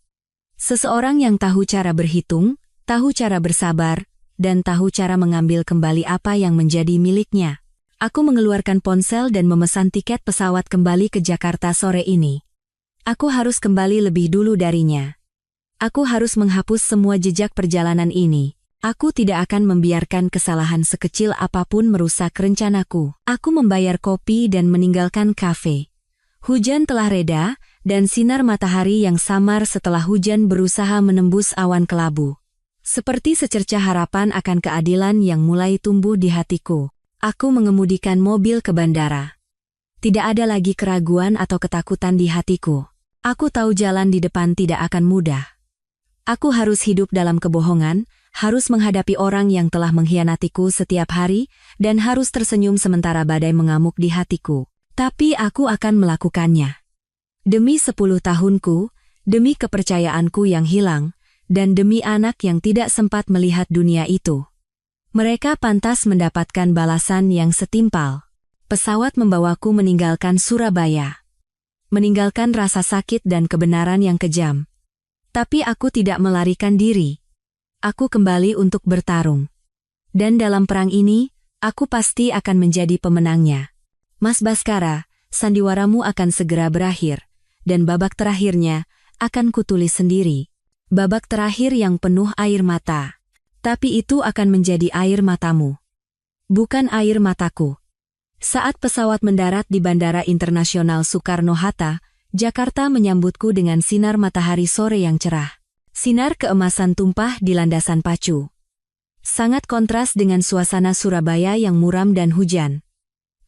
Seseorang yang tahu cara berhitung, tahu cara bersabar, dan tahu cara mengambil kembali apa yang menjadi miliknya. Aku mengeluarkan ponsel dan memesan tiket pesawat kembali ke Jakarta sore ini. Aku harus kembali lebih dulu darinya. Aku harus menghapus semua jejak perjalanan ini. Aku tidak akan membiarkan kesalahan sekecil apapun merusak rencanaku. Aku membayar kopi dan meninggalkan kafe. Hujan telah reda, dan sinar matahari yang samar setelah hujan berusaha menembus awan kelabu. Seperti secercah harapan akan keadilan yang mulai tumbuh di hatiku. Aku mengemudikan mobil ke bandara. Tidak ada lagi keraguan atau ketakutan di hatiku. Aku tahu jalan di depan tidak akan mudah. Aku harus hidup dalam kebohongan, harus menghadapi orang yang telah mengkhianatiku setiap hari, dan harus tersenyum sementara badai mengamuk di hatiku. Tapi aku akan melakukannya. Demi 10 tahunku, demi kepercayaanku yang hilang, dan demi anak yang tidak sempat melihat dunia itu. Mereka pantas mendapatkan balasan yang setimpal. Pesawat membawaku meninggalkan Surabaya. meninggalkan rasa sakit dan kebenaran yang kejam. Tapi aku tidak melarikan diri. Aku kembali untuk bertarung. Dan dalam perang ini, aku pasti akan menjadi pemenangnya. Mas Baskara, sandiwaramu akan segera berakhir, dan babak terakhirnya akan kutulis sendiri. Babak terakhir yang penuh air mata. Tapi itu akan menjadi air matamu. Bukan air mataku. Saat pesawat mendarat di Bandara Internasional Soekarno-Hatta, Jakarta menyambutku dengan sinar matahari sore yang cerah. Sinar keemasan tumpah di landasan pacu. Sangat kontras dengan suasana Surabaya yang muram dan hujan.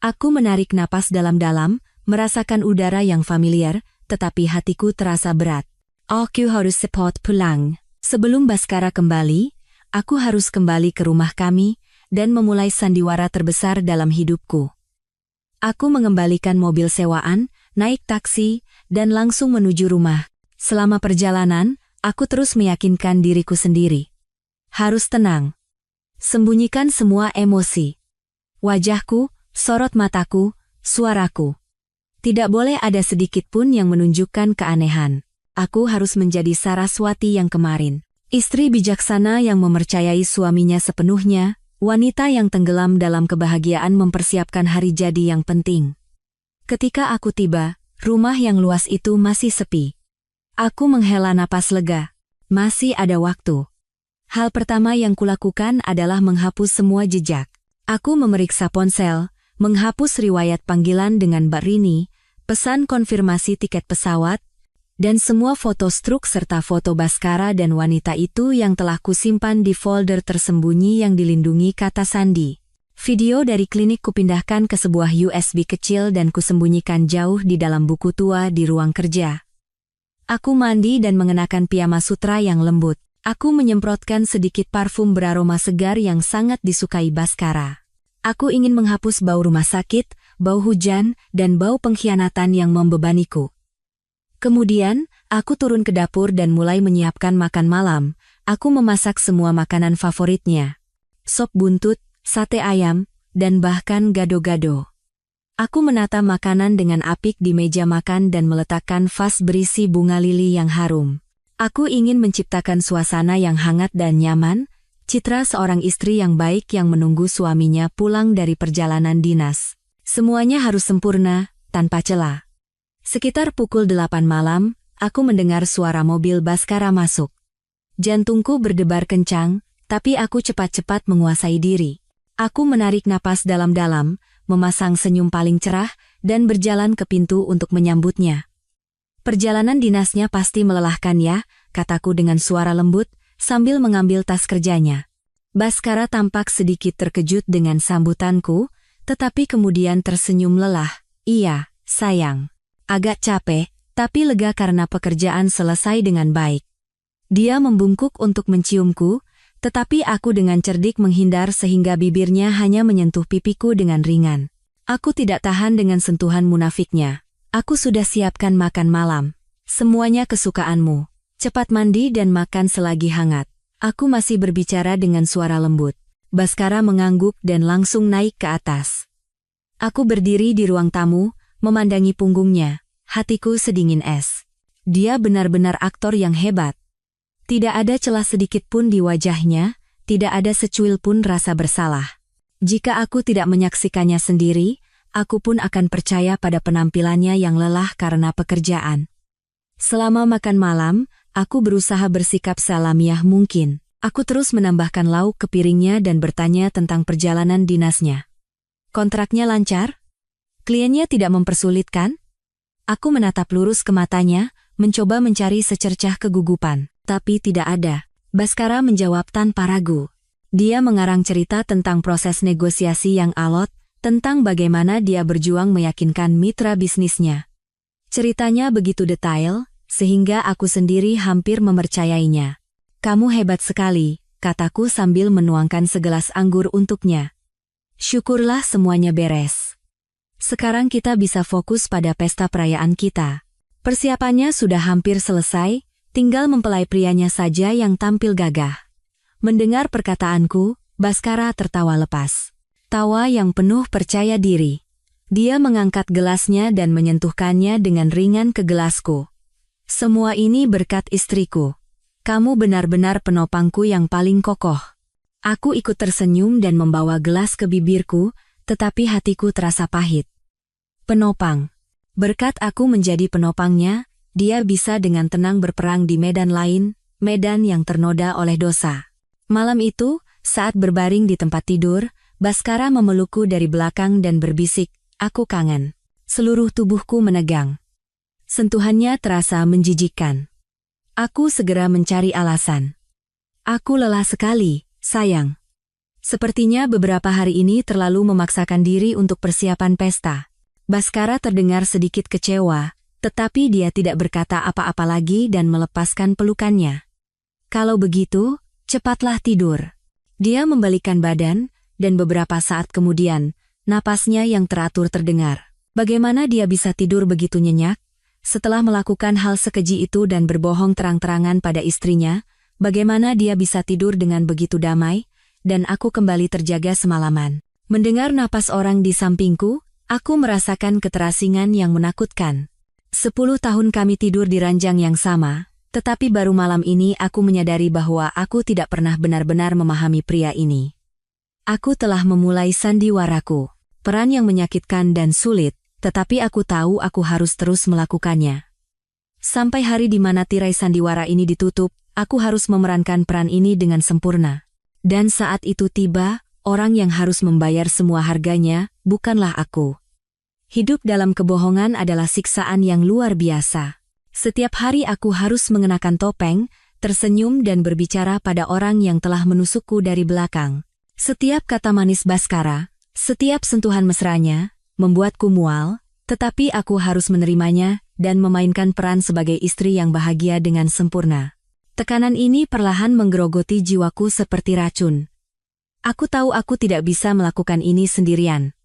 Aku menarik napas dalam-dalam, merasakan udara yang familiar, tetapi hatiku terasa berat. Aku harus cepat pulang. Sebelum Baskara kembali, aku harus kembali ke rumah kami dan memulai sandiwara terbesar dalam hidupku. Aku mengembalikan mobil sewaan, naik taksi, dan langsung menuju rumah. Selama perjalanan, aku terus meyakinkan diriku sendiri. Harus tenang. Sembunyikan semua emosi. Wajahku, sorot mataku, suaraku. Tidak boleh ada sedikit pun yang menunjukkan keanehan. Aku harus menjadi Saraswati yang kemarin. Istri bijaksana yang mempercayai suaminya sepenuhnya, wanita yang tenggelam dalam kebahagiaan mempersiapkan hari jadi yang penting. Ketika aku tiba, rumah yang luas itu masih sepi. Aku menghela napas lega. Masih ada waktu. Hal pertama yang kulakukan adalah menghapus semua jejak. Aku memeriksa ponsel, menghapus riwayat panggilan dengan Mbak Rini, pesan konfirmasi tiket pesawat, dan semua foto struk serta foto Baskara dan wanita itu yang telah kusimpan di folder tersembunyi yang dilindungi kata sandi. Video dari klinik kupindahkan ke sebuah USB kecil dan kusembunyikan jauh di dalam buku tua di ruang kerja. Aku mandi dan mengenakan piyama sutra yang lembut. Aku menyemprotkan sedikit parfum beraroma segar yang sangat disukai Baskara. Aku ingin menghapus bau rumah sakit, bau hujan, dan bau pengkhianatan yang membebaniku. Kemudian, aku turun ke dapur dan mulai menyiapkan makan malam. Aku memasak semua makanan favoritnya. Sop buntut, sate ayam, dan bahkan gado-gado. Aku menata makanan dengan apik di meja makan dan meletakkan vas berisi bunga lili yang harum. Aku ingin menciptakan suasana yang hangat dan nyaman, citra seorang istri yang baik yang menunggu suaminya pulang dari perjalanan dinas. Semuanya harus sempurna, tanpa celah. Sekitar pukul 8 malam, aku mendengar suara mobil Baskara masuk. Jantungku berdebar kencang, tapi aku cepat-cepat menguasai diri. Aku menarik napas dalam-dalam, memasang senyum paling cerah, dan berjalan ke pintu untuk menyambutnya. Perjalanan dinasnya pasti melelahkan ya, kataku dengan suara lembut, sambil mengambil tas kerjanya. Baskara tampak sedikit terkejut dengan sambutanku, tetapi kemudian tersenyum lelah. Iya, sayang. Agak capek, tapi lega karena pekerjaan selesai dengan baik. Dia membungkuk untuk menciumku, tetapi aku dengan cerdik menghindar sehingga bibirnya hanya menyentuh pipiku dengan ringan. Aku tidak tahan dengan sentuhan munafiknya. Aku sudah siapkan makan malam. Semuanya kesukaanmu. Cepat mandi dan makan selagi hangat. Aku masih berbicara dengan suara lembut. Baskara mengangguk dan langsung naik ke atas. Aku berdiri di ruang tamu, memandangi punggungnya. Hatiku sedingin es. Dia benar-benar aktor yang hebat. Tidak ada celah sedikit pun di wajahnya, tidak ada secuil pun rasa bersalah. Jika aku tidak menyaksikannya sendiri, aku pun akan percaya pada penampilannya yang lelah karena pekerjaan. Selama makan malam, aku berusaha bersikap salamiah mungkin. Aku terus menambahkan lauk ke piringnya dan bertanya tentang perjalanan dinasnya. Kontraknya lancar? Kliennya tidak mempersulitkan? Aku menatap lurus ke matanya, mencoba mencari secercah kegugupan. Tapi tidak ada. Baskara menjawab tanpa ragu. Dia mengarang cerita tentang proses negosiasi yang alot, tentang bagaimana dia berjuang meyakinkan mitra bisnisnya. Ceritanya begitu detail, sehingga aku sendiri hampir mempercayainya. Kamu hebat sekali, kataku sambil menuangkan segelas anggur untuknya. Syukurlah semuanya beres. Sekarang kita bisa fokus pada pesta perayaan kita. Persiapannya sudah hampir selesai, tinggal mempelai prianya saja yang tampil gagah. Mendengar perkataanku, Baskara tertawa lepas. Tawa yang penuh percaya diri. Dia mengangkat gelasnya dan menyentuhkannya dengan ringan ke gelasku. Semua ini berkat istriku. Kamu benar-benar penopangku yang paling kokoh. Aku ikut tersenyum dan membawa gelas ke bibirku, tetapi hatiku terasa pahit. Penopang. Berkat aku menjadi penopangnya, dia bisa dengan tenang berperang di medan lain, medan yang ternoda oleh dosa. Malam itu, saat berbaring di tempat tidur, Baskara memelukku dari belakang dan berbisik, "Aku kangen." Seluruh tubuhku menegang. Sentuhannya terasa menjijikkan. Aku segera mencari alasan. "Aku lelah sekali, sayang. Sepertinya beberapa hari ini terlalu memaksakan diri untuk persiapan pesta." Baskara terdengar sedikit kecewa, tetapi dia tidak berkata apa-apa lagi dan melepaskan pelukannya. "Kalau begitu, cepatlah tidur." Dia membalikkan badan, dan beberapa saat kemudian, napasnya yang teratur terdengar. Bagaimana dia bisa tidur begitu nyenyak? Setelah melakukan hal sekeji itu dan berbohong terang-terangan pada istrinya, bagaimana dia bisa tidur dengan begitu damai, dan aku kembali terjaga semalaman. Mendengar napas orang di sampingku, aku merasakan keterasingan yang menakutkan. 10 tahun kami tidur di ranjang yang sama, tetapi baru malam ini aku menyadari bahwa aku tidak pernah benar-benar memahami pria ini. Aku telah memulai sandiwaraku, peran yang menyakitkan dan sulit, tetapi aku tahu aku harus terus melakukannya. Sampai hari di mana tirai sandiwara ini ditutup, aku harus memerankan peran ini dengan sempurna. Dan saat itu tiba, orang yang harus membayar semua harganya, bukanlah aku. Hidup dalam kebohongan adalah siksaan yang luar biasa. Setiap hari aku harus mengenakan topeng, tersenyum dan berbicara pada orang yang telah menusukku dari belakang. Setiap kata manis Baskara, setiap sentuhan mesranya, membuatku mual, tetapi aku harus menerimanya dan memainkan peran sebagai istri yang bahagia dengan sempurna. Tekanan ini perlahan menggerogoti jiwaku seperti racun. Aku tahu aku tidak bisa melakukan ini sendirian.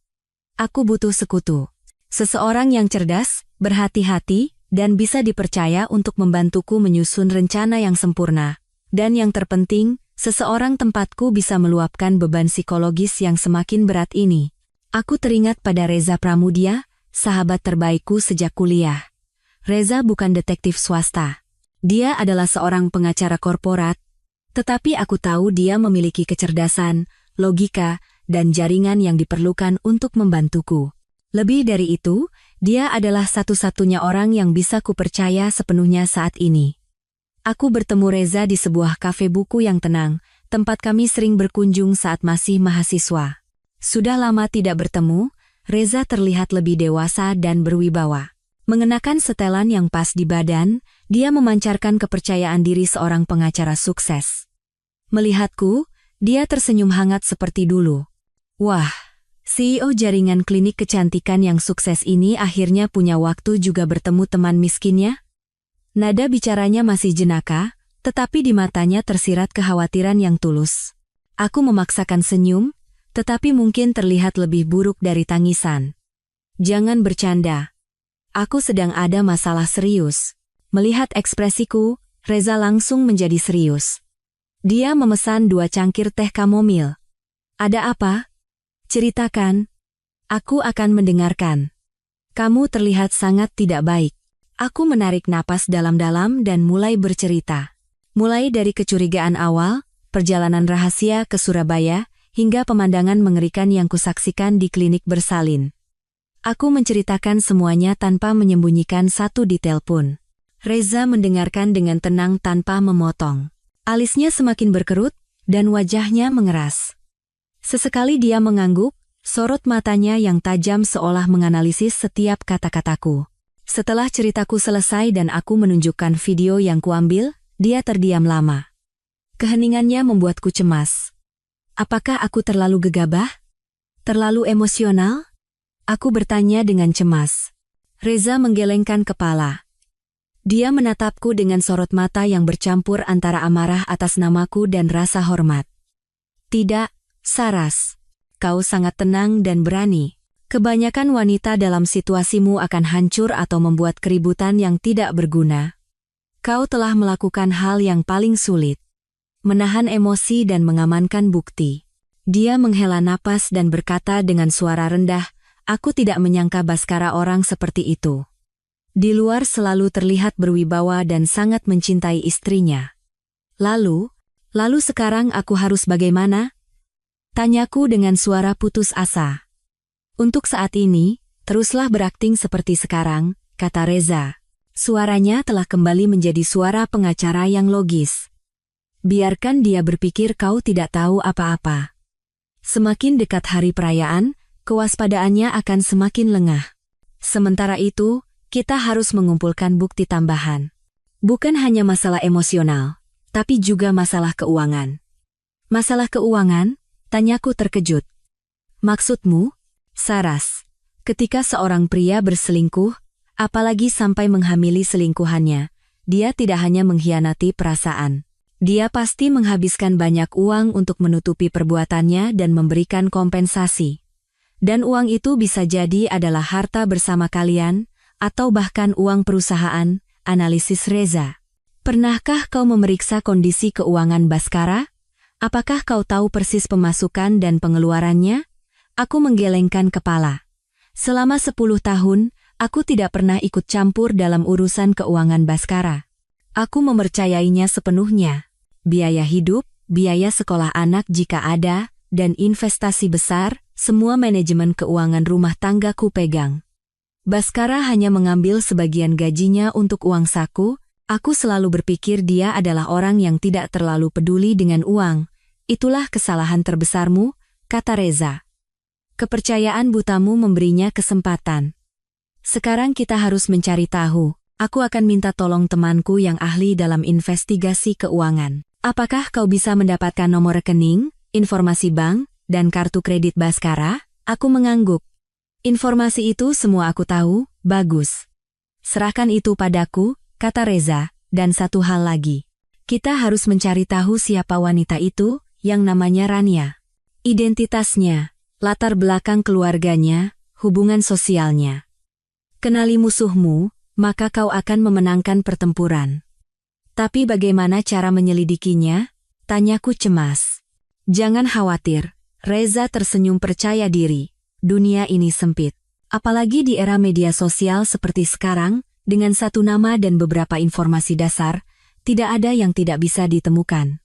Aku butuh sekutu. Seseorang yang cerdas, berhati-hati, dan bisa dipercaya untuk membantuku menyusun rencana yang sempurna. Dan yang terpenting, seseorang tempatku bisa meluapkan beban psikologis yang semakin berat ini. Aku teringat pada Reza Pramudia, sahabat terbaikku sejak kuliah. Reza bukan detektif swasta. Dia adalah seorang pengacara korporat, tetapi aku tahu dia memiliki kecerdasan, logika, dan jaringan yang diperlukan untuk membantuku. Lebih dari itu, dia adalah satu-satunya orang yang bisa kupercaya sepenuhnya saat ini. Aku bertemu Reza di sebuah kafe buku yang tenang, tempat kami sering berkunjung saat masih mahasiswa. Sudah lama tidak bertemu, Reza terlihat lebih dewasa dan berwibawa. Mengenakan setelan yang pas di badan, dia memancarkan kepercayaan diri seorang pengacara sukses. Melihatku, dia tersenyum hangat seperti dulu. Wah, CEO jaringan klinik kecantikan yang sukses ini akhirnya punya waktu juga bertemu teman miskinnya? Nada bicaranya masih jenaka, tetapi di matanya tersirat kekhawatiran yang tulus. Aku memaksakan senyum, tetapi mungkin terlihat lebih buruk dari tangisan. Jangan bercanda. Aku sedang ada masalah serius. Melihat ekspresiku, Reza langsung menjadi serius. Dia memesan 2 cangkir teh kamomil. Ada apa? Ceritakan. Aku akan mendengarkan. Kamu terlihat sangat tidak baik. Aku menarik napas dalam-dalam dan mulai bercerita. Mulai dari kecurigaan awal, perjalanan rahasia ke Surabaya, hingga pemandangan mengerikan yang kusaksikan di klinik bersalin. Aku menceritakan semuanya tanpa menyembunyikan satu detail pun. Reza mendengarkan dengan tenang tanpa memotong. Alisnya semakin berkerut, dan wajahnya mengeras. Sesekali dia mengangguk, sorot matanya yang tajam seolah menganalisis setiap kata-kataku. Setelah ceritaku selesai dan aku menunjukkan video yang kuambil, dia terdiam lama. Keheningannya membuatku cemas. Apakah aku terlalu gegabah? Terlalu emosional? Aku bertanya dengan cemas. Reza menggelengkan kepala. Dia menatapku dengan sorot mata yang bercampur antara amarah atas namaku dan rasa hormat. Tidak, Saras. Kau sangat tenang dan berani. Kebanyakan wanita dalam situasimu akan hancur atau membuat keributan yang tidak berguna. Kau telah melakukan hal yang paling sulit. Menahan emosi dan mengamankan bukti. Dia menghela napas dan berkata dengan suara rendah, aku tidak menyangka Baskara orang seperti itu. Di luar selalu terlihat berwibawa dan sangat mencintai istrinya. Lalu sekarang aku harus bagaimana? Tanyaku dengan suara putus asa. Untuk saat ini, teruslah berakting seperti sekarang, kata Reza. Suaranya telah kembali menjadi suara pengacara yang logis. Biarkan dia berpikir kau tidak tahu apa-apa. Semakin dekat hari perayaan, kewaspadaannya akan semakin lengah. Sementara itu, kita harus mengumpulkan bukti tambahan. Bukan hanya masalah emosional, tapi juga masalah keuangan. Masalah keuangan? Tanyaku terkejut. Maksudmu? Saras. Ketika seorang pria berselingkuh, apalagi sampai menghamili selingkuhannya, dia tidak hanya mengkhianati perasaan. Dia pasti menghabiskan banyak uang untuk menutupi perbuatannya dan memberikan kompensasi. Dan uang itu bisa jadi adalah harta bersama kalian, atau bahkan uang perusahaan, analisis Reza. Pernahkah kau memeriksa kondisi keuangan Baskara? Apakah kau tahu persis pemasukan dan pengeluarannya? Aku menggelengkan kepala. Selama 10 tahun, aku tidak pernah ikut campur dalam urusan keuangan Baskara. Aku mempercayainya sepenuhnya. Biaya hidup, biaya sekolah anak jika ada, dan investasi besar, semua manajemen keuangan rumah tangga ku pegang. Baskara hanya mengambil sebagian gajinya untuk uang saku. Aku selalu berpikir dia adalah orang yang tidak terlalu peduli dengan uang. Itulah kesalahan terbesarmu, kata Reza. Kepercayaan butamu memberinya kesempatan. Sekarang kita harus mencari tahu. Aku akan minta tolong temanku yang ahli dalam investigasi keuangan. Apakah kau bisa mendapatkan nomor rekening, informasi bank, dan kartu kredit Baskara? Aku mengangguk. Informasi itu semua aku tahu, bagus. Serahkan itu padaku, kata Reza, dan satu hal lagi. Kita harus mencari tahu siapa wanita itu, yang namanya Rania. Identitasnya, latar belakang keluarganya, hubungan sosialnya. Kenali musuhmu, maka kau akan memenangkan pertempuran. Tapi bagaimana cara menyelidikinya? Tanyaku cemas. Jangan khawatir, Reza tersenyum percaya diri. Dunia ini sempit. Apalagi di era media sosial seperti sekarang, dengan satu nama dan beberapa informasi dasar, tidak ada yang tidak bisa ditemukan.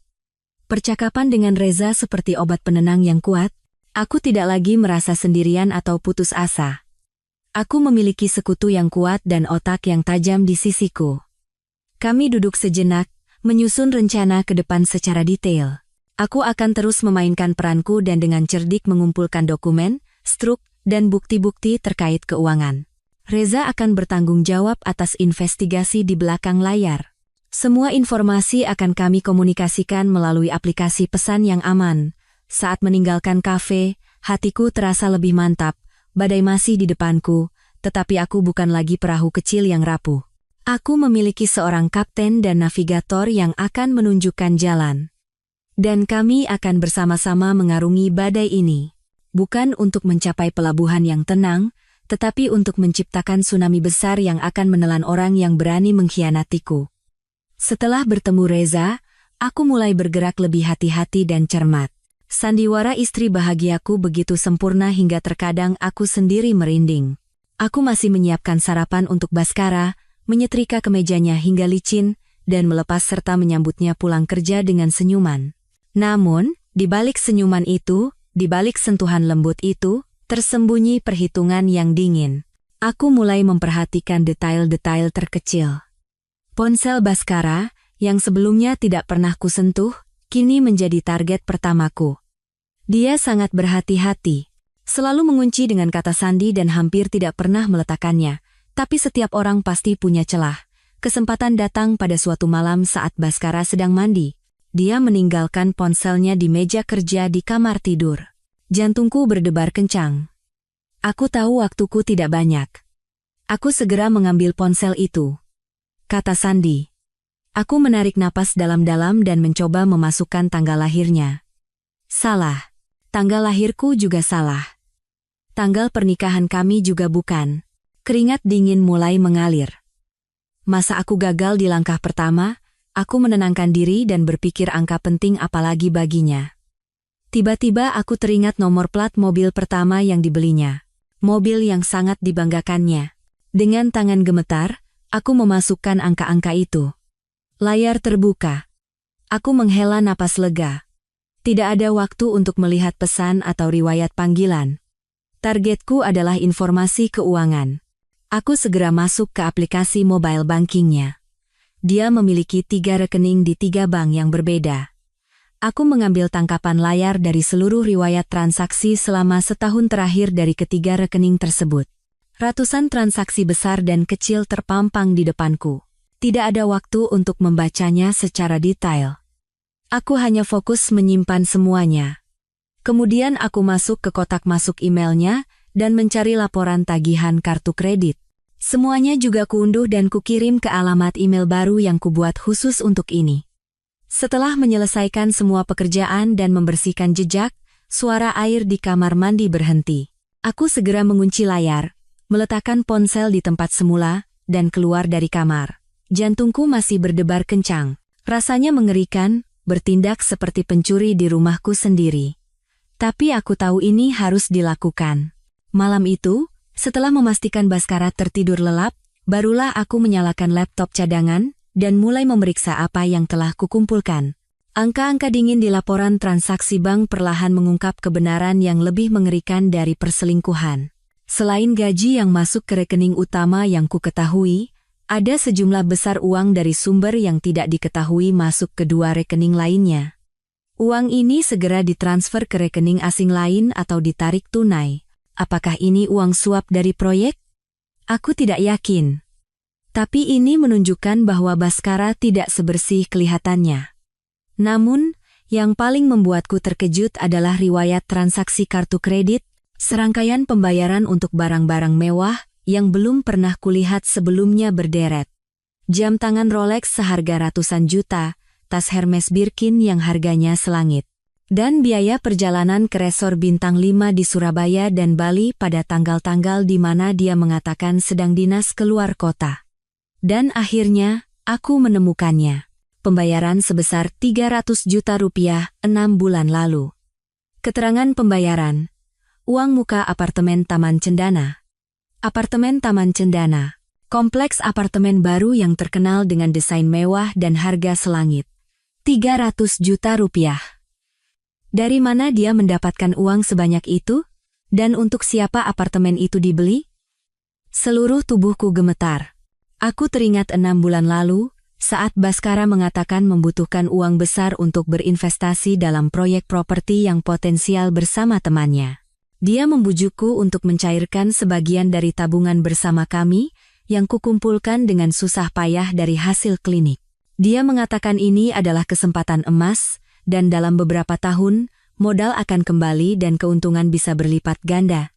Percakapan dengan Reza seperti obat penenang yang kuat. Aku tidak lagi merasa sendirian atau putus asa. Aku memiliki sekutu yang kuat dan otak yang tajam di sisiku. Kami duduk sejenak, menyusun rencana ke depan secara detail. Aku akan terus memainkan peranku dan dengan cerdik mengumpulkan dokumen, struk, dan bukti-bukti terkait keuangan. Reza akan bertanggung jawab atas investigasi di belakang layar. Semua informasi akan kami komunikasikan melalui aplikasi pesan yang aman. Saat meninggalkan kafe, hatiku terasa lebih mantap. Badai masih di depanku, tetapi aku bukan lagi perahu kecil yang rapuh. Aku memiliki seorang kapten dan navigator yang akan menunjukkan jalan. Dan kami akan bersama-sama mengarungi badai ini. Bukan untuk mencapai pelabuhan yang tenang, tetapi untuk menciptakan tsunami besar yang akan menelan orang yang berani mengkhianatiku. Setelah bertemu Reza, aku mulai bergerak lebih hati-hati dan cermat. Sandiwara istri bahagiaku begitu sempurna hingga terkadang aku sendiri merinding. Aku masih menyiapkan sarapan untuk Baskara, menyetrika kemejanya hingga licin, dan melepas serta menyambutnya pulang kerja dengan senyuman. Namun, di balik senyuman itu, di balik sentuhan lembut itu, tersembunyi perhitungan yang dingin. Aku mulai memperhatikan detail-detail terkecil. Ponsel Baskara, yang sebelumnya tidak pernah kusentuh, kini menjadi target pertamaku. Dia sangat berhati-hati, selalu mengunci dengan kata sandi dan hampir tidak pernah meletakkannya, tapi setiap orang pasti punya celah. Kesempatan datang pada suatu malam saat Baskara sedang mandi. Dia meninggalkan ponselnya di meja kerja di kamar tidur. Jantungku berdebar kencang. Aku tahu waktuku tidak banyak. Aku segera mengambil ponsel itu. Kata Sandi. Aku menarik napas dalam-dalam dan mencoba memasukkan tanggal lahirnya. Salah. Tanggal lahirku juga salah. Tanggal pernikahan kami juga bukan. Keringat dingin mulai mengalir. Masa aku gagal di langkah pertama, aku menenangkan diri dan berpikir angka penting apalagi baginya. Tiba-tiba aku teringat nomor plat mobil pertama yang dibelinya. mobil yang sangat dibanggakannya. Dengan tangan gemetar, aku memasukkan angka-angka itu. Layar terbuka. Aku menghela napas lega. Tidak ada waktu untuk melihat pesan atau riwayat panggilan. Targetku adalah informasi keuangan. Aku segera masuk ke aplikasi mobile bankingnya. Dia memiliki 3 rekening di 3 bank yang berbeda. Aku mengambil tangkapan layar dari seluruh riwayat transaksi selama setahun terakhir dari ketiga rekening tersebut. Ratusan transaksi besar dan kecil terpampang di depanku. Tidak ada waktu untuk membacanya secara detail. Aku hanya fokus menyimpan semuanya. Kemudian aku masuk ke kotak masuk emailnya dan mencari laporan tagihan kartu kredit. Semuanya juga kuunduh dan kukirim ke alamat email baru yang kubuat khusus untuk ini. Setelah menyelesaikan semua pekerjaan dan membersihkan jejak, suara air di kamar mandi berhenti. Aku segera mengunci layar, meletakkan ponsel di tempat semula, dan keluar dari kamar. Jantungku masih berdebar kencang. Rasanya mengerikan, bertindak seperti pencuri di rumahku sendiri. Tapi aku tahu ini harus dilakukan. Malam itu, setelah memastikan Baskara tertidur lelap, barulah aku menyalakan laptop cadangan dan mulai memeriksa apa yang telah kukumpulkan. Angka-angka dingin di laporan transaksi bank perlahan mengungkap kebenaran yang lebih mengerikan dari perselingkuhan. Selain gaji yang masuk ke rekening utama yang kuketahui, ada sejumlah besar uang dari sumber yang tidak diketahui masuk ke 2 rekening lainnya. Uang ini segera ditransfer ke rekening asing lain atau ditarik tunai. Apakah ini uang suap dari proyek? Aku tidak yakin. Tapi ini menunjukkan bahwa Baskara tidak sebersih kelihatannya. Namun, yang paling membuatku terkejut adalah riwayat transaksi kartu kredit, serangkaian pembayaran untuk barang-barang mewah, yang belum pernah kulihat sebelumnya berderet. Jam tangan Rolex seharga ratusan juta, tas Hermes Birkin yang harganya selangit. Dan biaya perjalanan ke resor bintang 5 di Surabaya dan Bali pada tanggal-tanggal di mana dia mengatakan sedang dinas keluar kota. Dan akhirnya, aku menemukannya. Pembayaran sebesar 300 juta rupiah 6 bulan lalu. Keterangan pembayaran. Uang muka apartemen Taman Cendana. Apartemen Taman Cendana. Kompleks apartemen baru yang terkenal dengan desain mewah dan harga selangit. 300 juta rupiah. Dari mana dia mendapatkan uang sebanyak itu? Dan untuk siapa apartemen itu dibeli? Seluruh tubuhku gemetar. Aku teringat 6 bulan lalu, saat Baskara mengatakan membutuhkan uang besar untuk berinvestasi dalam proyek properti yang potensial bersama temannya. Dia membujukku untuk mencairkan sebagian dari tabungan bersama kami, yang kukumpulkan dengan susah payah dari hasil klinik. Dia mengatakan ini adalah kesempatan emas, dan dalam beberapa tahun, modal akan kembali dan keuntungan bisa berlipat ganda.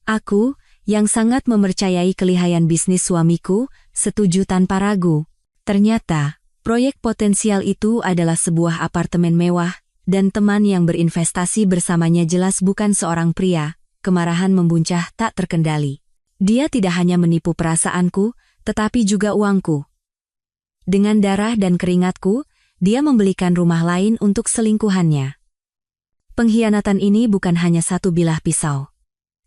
Aku, yang sangat mempercayai kelihayan bisnis suamiku, setuju tanpa ragu. Ternyata, proyek potensial itu adalah sebuah apartemen mewah, dan teman yang berinvestasi bersamanya jelas bukan seorang pria. Kemarahan membuncah tak terkendali. Dia tidak hanya menipu perasaanku, tetapi juga uangku. Dengan darah dan keringatku, dia membelikan rumah lain untuk selingkuhannya. Pengkhianatan ini bukan hanya satu bilah pisau.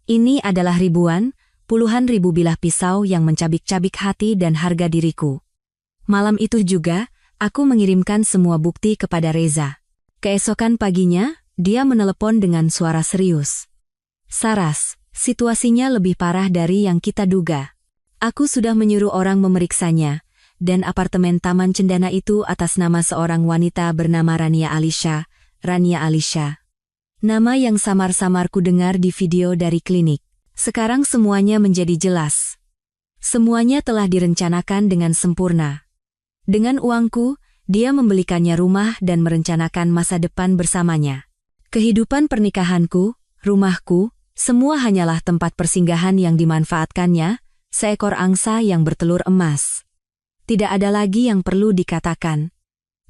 Ini adalah ribuan, puluhan ribu bilah pisau yang mencabik-cabik hati dan harga diriku. Malam itu juga, aku mengirimkan semua bukti kepada Reza. Keesokan paginya, dia menelepon dengan suara serius. Saras, situasinya lebih parah dari yang kita duga. Aku sudah menyuruh orang memeriksanya, dan apartemen Taman Cendana itu atas nama seorang wanita bernama Rania Alisha. Rania Alisha. Nama yang samar-samar ku dengar di video dari klinik. Sekarang semuanya menjadi jelas. Semuanya telah direncanakan dengan sempurna. Dengan uangku, dia membelikannya rumah dan merencanakan masa depan bersamanya. Kehidupan pernikahanku, rumahku, semua hanyalah tempat persinggahan yang dimanfaatkannya, seekor angsa yang bertelur emas. Tidak ada lagi yang perlu dikatakan.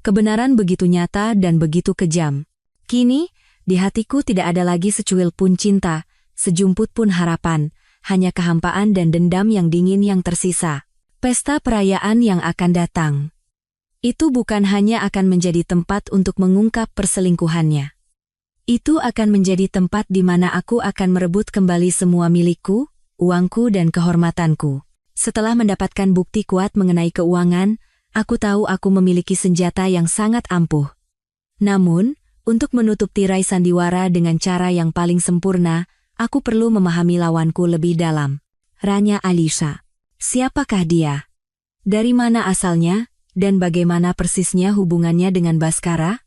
Kebenaran begitu nyata dan begitu kejam. Kini, di hatiku tidak ada lagi secuil pun cinta, sejumput pun harapan, hanya kehampaan dan dendam yang dingin yang tersisa. Pesta perayaan yang akan datang. Itu bukan hanya akan menjadi tempat untuk mengungkap perselingkuhannya. Itu akan menjadi tempat di mana aku akan merebut kembali semua milikku, uangku dan kehormatanku. Setelah mendapatkan bukti kuat mengenai keuangan, aku tahu aku memiliki senjata yang sangat ampuh. Namun, untuk menutup tirai sandiwara dengan cara yang paling sempurna, aku perlu memahami lawanku lebih dalam. Rania Alisha. Siapakah dia? Dari mana asalnya, dan bagaimana persisnya hubungannya dengan Baskara?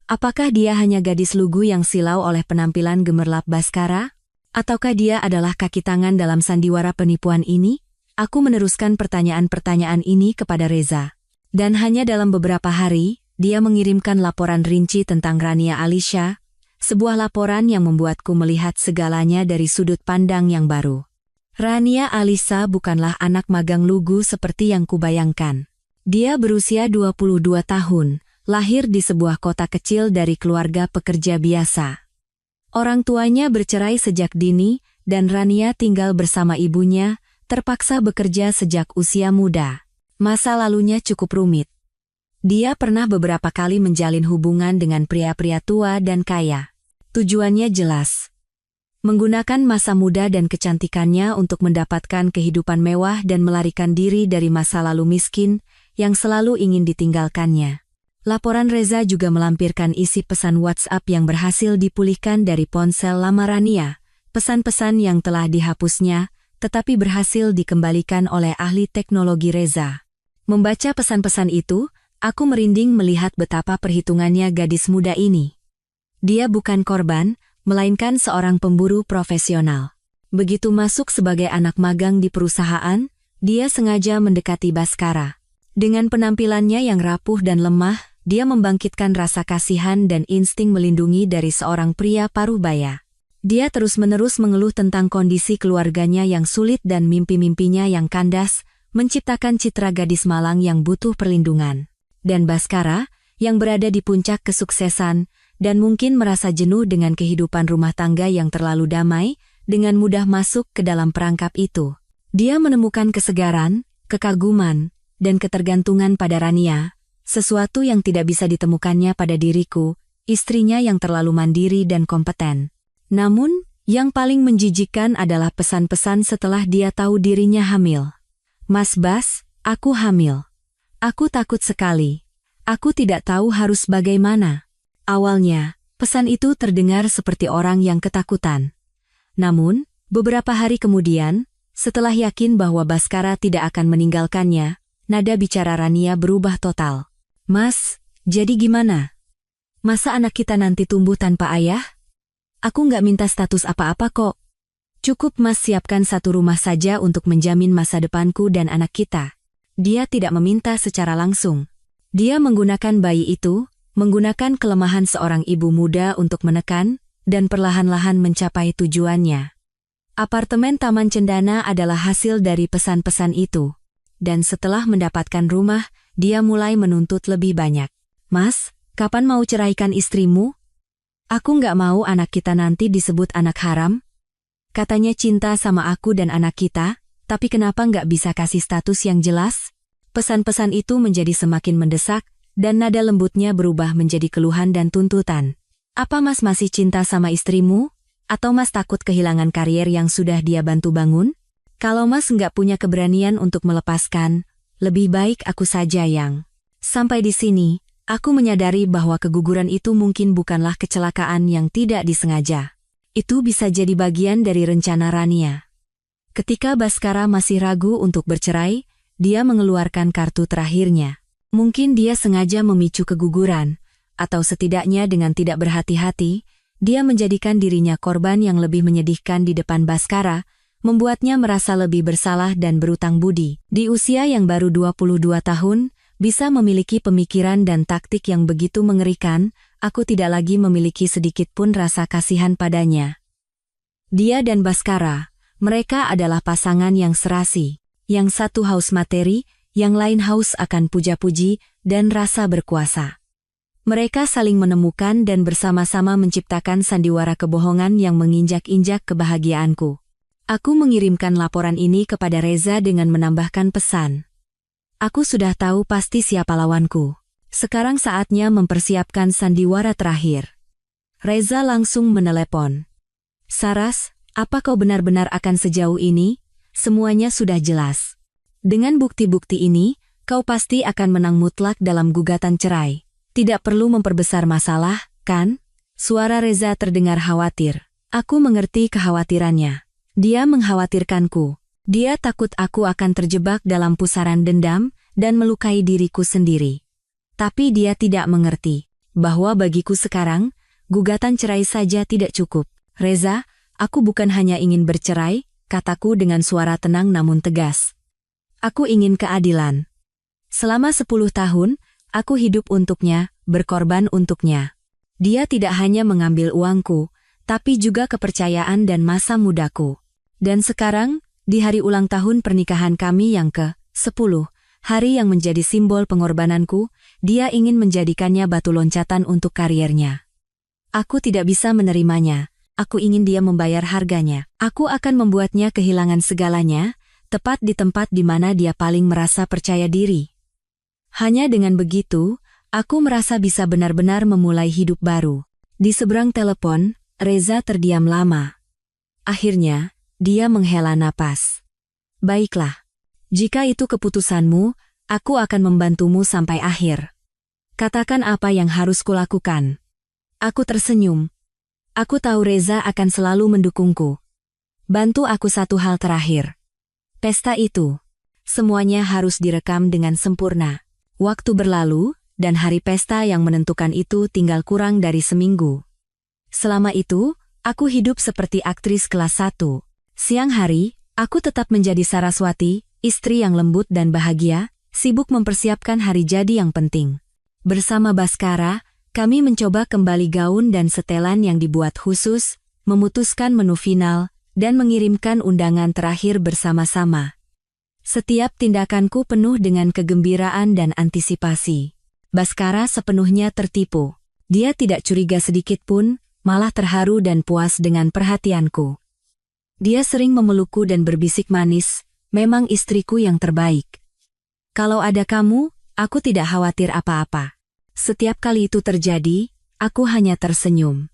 Apakah dia hanya gadis lugu yang silau oleh penampilan gemerlap Baskara? Ataukah dia adalah kaki tangan dalam sandiwara penipuan ini? Aku meneruskan pertanyaan-pertanyaan ini kepada Reza. Dan hanya dalam beberapa hari, dia mengirimkan laporan rinci tentang Rania Alisha, sebuah laporan yang membuatku melihat segalanya dari sudut pandang yang baru. Rania Alisha bukanlah anak magang lugu seperti yang kubayangkan. Dia berusia 22 tahun, lahir di sebuah kota kecil dari keluarga pekerja biasa. Orang tuanya bercerai sejak dini, dan Rania tinggal bersama ibunya, terpaksa bekerja sejak usia muda. Masa lalunya cukup rumit. Dia pernah beberapa kali menjalin hubungan dengan pria-pria tua dan kaya. Tujuannya jelas. Menggunakan masa muda dan kecantikannya untuk mendapatkan kehidupan mewah dan melarikan diri dari masa lalu miskin yang selalu ingin ditinggalkannya. Laporan Reza juga melampirkan isi pesan WhatsApp yang berhasil dipulihkan dari ponsel lama Rania, pesan-pesan yang telah dihapusnya, tetapi berhasil dikembalikan oleh ahli teknologi Reza. Membaca pesan-pesan itu, aku merinding melihat betapa perhitungannya gadis muda ini. Dia bukan korban, melainkan seorang pemburu profesional. Begitu masuk sebagai anak magang di perusahaan, dia sengaja mendekati Baskara. Dengan penampilannya yang rapuh dan lemah, dia membangkitkan rasa kasihan dan insting melindungi dari seorang pria parubaya. Dia terus-menerus mengeluh tentang kondisi keluarganya yang sulit dan mimpi-mimpinya yang kandas, menciptakan citra gadis malang yang butuh perlindungan. Dan Baskara, yang berada di puncak kesuksesan, dan mungkin merasa jenuh dengan kehidupan rumah tangga yang terlalu damai, dengan mudah masuk ke dalam perangkap itu. Dia menemukan kesegaran, kekaguman, dan ketergantungan pada Rania, sesuatu yang tidak bisa ditemukannya pada diriku, istrinya yang terlalu mandiri dan kompeten. Namun, yang paling menjijikkan adalah pesan-pesan setelah dia tahu dirinya hamil. Mas Bas, aku hamil. Aku takut sekali. Aku tidak tahu harus bagaimana. Awalnya, pesan itu terdengar seperti orang yang ketakutan. Namun, beberapa hari kemudian, setelah yakin bahwa Baskara tidak akan meninggalkannya, nada bicara Rania berubah total. Mas, jadi gimana? Masa anak kita nanti tumbuh tanpa ayah? Aku nggak minta status apa-apa kok. Cukup Mas siapkan satu rumah saja untuk menjamin masa depanku dan anak kita. Dia tidak meminta secara langsung. Dia menggunakan bayi itu, menggunakan kelemahan seorang ibu muda untuk menekan, dan perlahan-lahan mencapai tujuannya. Apartemen Taman Cendana adalah hasil dari pesan-pesan itu. Dan setelah mendapatkan rumah, dia mulai menuntut lebih banyak. Mas, kapan mau ceraikan istrimu? Aku nggak mau anak kita nanti disebut anak haram. Katanya cinta sama aku dan anak kita, tapi kenapa nggak bisa kasih status yang jelas? Pesan-pesan itu menjadi semakin mendesak, dan nada lembutnya berubah menjadi keluhan dan tuntutan. Apa Mas masih cinta sama istrimu? Atau Mas takut kehilangan karier yang sudah dia bantu bangun? Kalau Mas nggak punya keberanian untuk melepaskan, lebih baik aku saja yang. Sampai di sini, aku menyadari bahwa keguguran itu mungkin bukanlah kecelakaan yang tidak disengaja. Itu bisa jadi bagian dari rencana Rania. Ketika Baskara masih ragu untuk bercerai, dia mengeluarkan kartu terakhirnya. Mungkin dia sengaja memicu keguguran, atau setidaknya dengan tidak berhati-hati, dia menjadikan dirinya korban yang lebih menyedihkan di depan Baskara, membuatnya merasa lebih bersalah dan berutang budi. Di usia yang baru 22 tahun, bisa memiliki pemikiran dan taktik yang begitu mengerikan, aku tidak lagi memiliki sedikit pun rasa kasihan padanya. Dia dan Baskara, mereka adalah pasangan yang serasi. Yang satu haus materi, yang lain haus akan puja-puji dan rasa berkuasa. Mereka saling menemukan dan bersama-sama menciptakan sandiwara kebohongan yang menginjak-injak kebahagiaanku. Aku mengirimkan laporan ini kepada Reza dengan menambahkan pesan. Aku sudah tahu pasti siapa lawanku. Sekarang saatnya mempersiapkan sandiwara terakhir. Reza langsung menelepon. Saras, apa kau benar-benar akan sejauh ini? Semuanya sudah jelas. Dengan bukti-bukti ini, kau pasti akan menang mutlak dalam gugatan cerai. Tidak perlu memperbesar masalah, kan? Suara Reza terdengar khawatir. Aku mengerti kekhawatirannya. Dia mengkhawatirkanku. Dia takut aku akan terjebak dalam pusaran dendam dan melukai diriku sendiri. Tapi dia tidak mengerti bahwa bagiku sekarang, gugatan cerai saja tidak cukup. Reza, aku bukan hanya ingin bercerai, kataku dengan suara tenang namun tegas. Aku ingin keadilan. Selama 10 tahun, aku hidup untuknya, berkorban untuknya. Dia tidak hanya mengambil uangku, tapi juga kepercayaan dan masa mudaku. Dan sekarang, di hari ulang tahun pernikahan kami yang ke-10, hari yang menjadi simbol pengorbananku, dia ingin menjadikannya batu loncatan untuk kariernya. Aku tidak bisa menerimanya, aku ingin dia membayar harganya. Aku akan membuatnya kehilangan segalanya, tepat di tempat di mana dia paling merasa percaya diri. Hanya dengan begitu, aku merasa bisa benar-benar memulai hidup baru. Di seberang telepon, Reza terdiam lama. Akhirnya, dia menghela napas. Baiklah. Jika itu keputusanmu, aku akan membantumu sampai akhir. Katakan apa yang harus kulakukan. Aku tersenyum. Aku tahu Reza akan selalu mendukungku. Bantu aku satu hal terakhir. Pesta itu. Semuanya harus direkam dengan sempurna. Waktu berlalu, dan hari pesta yang menentukan itu tinggal kurang dari seminggu. Selama itu, aku hidup seperti aktris kelas 1. Siang hari, aku tetap menjadi Saraswati, istri yang lembut dan bahagia, sibuk mempersiapkan hari jadi yang penting. Bersama Baskara, kami mencoba kembali gaun dan setelan yang dibuat khusus, memutuskan menu final, dan mengirimkan undangan terakhir bersama-sama. Setiap tindakanku penuh dengan kegembiraan dan antisipasi. Baskara sepenuhnya tertipu. Dia tidak curiga sedikit pun, malah terharu dan puas dengan perhatianku. Dia sering memelukku dan berbisik manis, memang istriku yang terbaik. Kalau ada kamu, aku tidak khawatir apa-apa. Setiap kali itu terjadi, aku hanya tersenyum.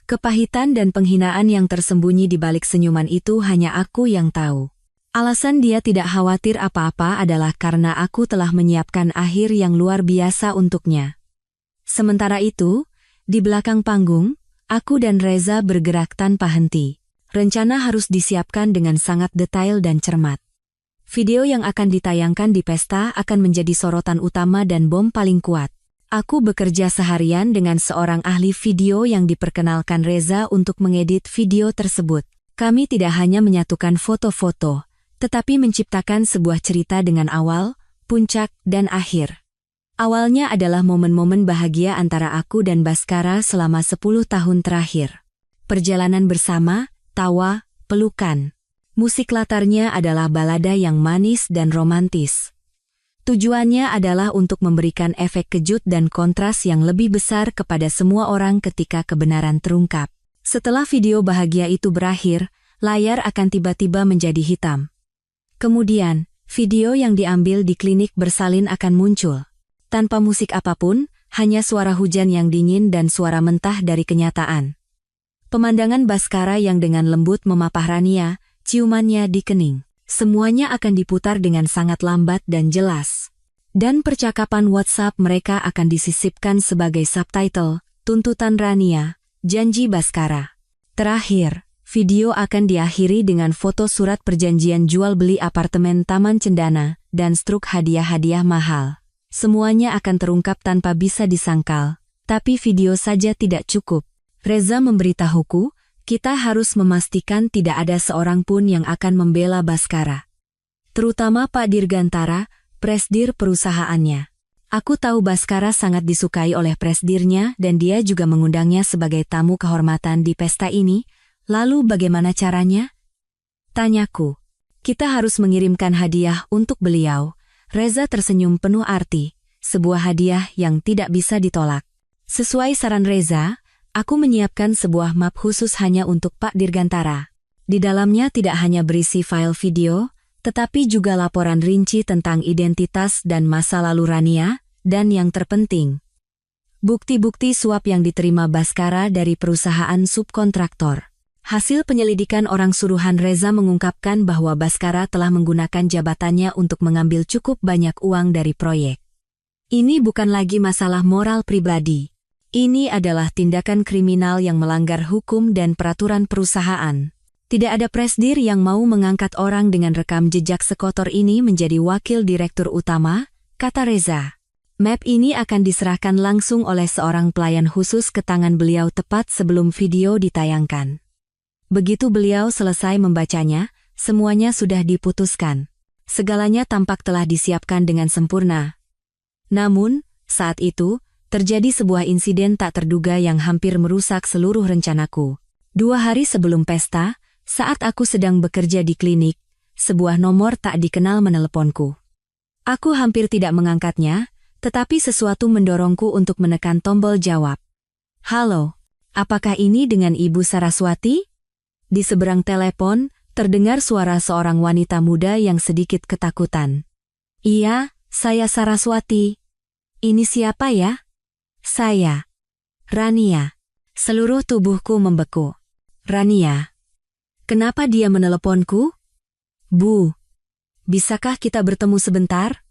Kepahitan dan penghinaan yang tersembunyi di balik senyuman itu hanya aku yang tahu. Alasan dia tidak khawatir apa-apa adalah karena aku telah menyiapkan akhir yang luar biasa untuknya. Sementara itu, di belakang panggung, aku dan Reza bergerak tanpa henti. Rencana harus disiapkan dengan sangat detail dan cermat. Video yang akan ditayangkan di pesta akan menjadi sorotan utama dan bom paling kuat. Aku bekerja seharian dengan seorang ahli video yang diperkenalkan Reza untuk mengedit video tersebut. Kami tidak hanya menyatukan foto-foto, tetapi menciptakan sebuah cerita dengan awal, puncak, dan akhir. Awalnya adalah momen-momen bahagia antara aku dan Baskara selama 10 tahun terakhir. Perjalanan bersama, tawa, pelukan. Musik latarnya adalah balada yang manis dan romantis. Tujuannya adalah untuk memberikan efek kejut dan kontras yang lebih besar kepada semua orang ketika kebenaran terungkap. Setelah video bahagia itu berakhir, layar akan tiba-tiba menjadi hitam. Kemudian, video yang diambil di klinik bersalin akan muncul. Tanpa musik apapun, hanya suara hujan yang dingin dan suara mentah dari kenyataan. Pemandangan Baskara yang dengan lembut memapah Rania, ciumannya di kening. Semuanya akan diputar dengan sangat lambat dan jelas. Dan percakapan WhatsApp mereka akan disisipkan sebagai subtitle, tuntutan Rania, janji Baskara. Terakhir, video akan diakhiri dengan foto surat perjanjian jual beli apartemen Taman Cendana, dan struk hadiah-hadiah mahal. Semuanya akan terungkap tanpa bisa disangkal, tapi video saja tidak cukup. Reza memberitahuku, kita harus memastikan tidak ada seorang pun yang akan membela Baskara. Terutama Pak Dirgantara, presdir perusahaannya. Aku tahu Baskara sangat disukai oleh presdirnya dan dia juga mengundangnya sebagai tamu kehormatan di pesta ini. Lalu bagaimana caranya? Tanyaku. Kita harus mengirimkan hadiah untuk beliau. Reza tersenyum penuh arti, sebuah hadiah yang tidak bisa ditolak. Sesuai saran Reza, aku menyiapkan sebuah map khusus hanya untuk Pak Dirgantara. Di dalamnya tidak hanya berisi file video, tetapi juga laporan rinci tentang identitas dan masa lalu Rania, dan yang terpenting, Bukti-bukti suap yang diterima Baskara dari perusahaan subkontraktor. Hasil penyelidikan orang suruhan Reza mengungkapkan bahwa Baskara telah menggunakan jabatannya untuk mengambil cukup banyak uang dari proyek. Ini bukan lagi masalah moral pribadi. Ini adalah tindakan kriminal yang melanggar hukum dan peraturan perusahaan. Tidak ada presidir yang mau mengangkat orang dengan rekam jejak sekotor ini menjadi wakil direktur utama, kata Reza. Map ini akan diserahkan langsung oleh seorang pelayan khusus ke tangan beliau tepat sebelum video ditayangkan. Begitu beliau selesai membacanya, semuanya sudah diputuskan. Segalanya tampak telah disiapkan dengan sempurna. Namun, saat itu, terjadi sebuah insiden tak terduga yang hampir merusak seluruh rencanaku. 2 hari sebelum pesta, saat aku sedang bekerja di klinik, sebuah nomor tak dikenal meneleponku. Aku hampir tidak mengangkatnya, tetapi sesuatu mendorongku untuk menekan tombol jawab. Halo, apakah ini dengan Ibu Saraswati? Di seberang telepon, terdengar suara seorang wanita muda yang sedikit ketakutan. Iya, saya Saraswati. Ini siapa ya? Saya. Rania. Seluruh tubuhku membeku. Rania. Kenapa dia meneleponku? Bu, bisakah kita bertemu sebentar?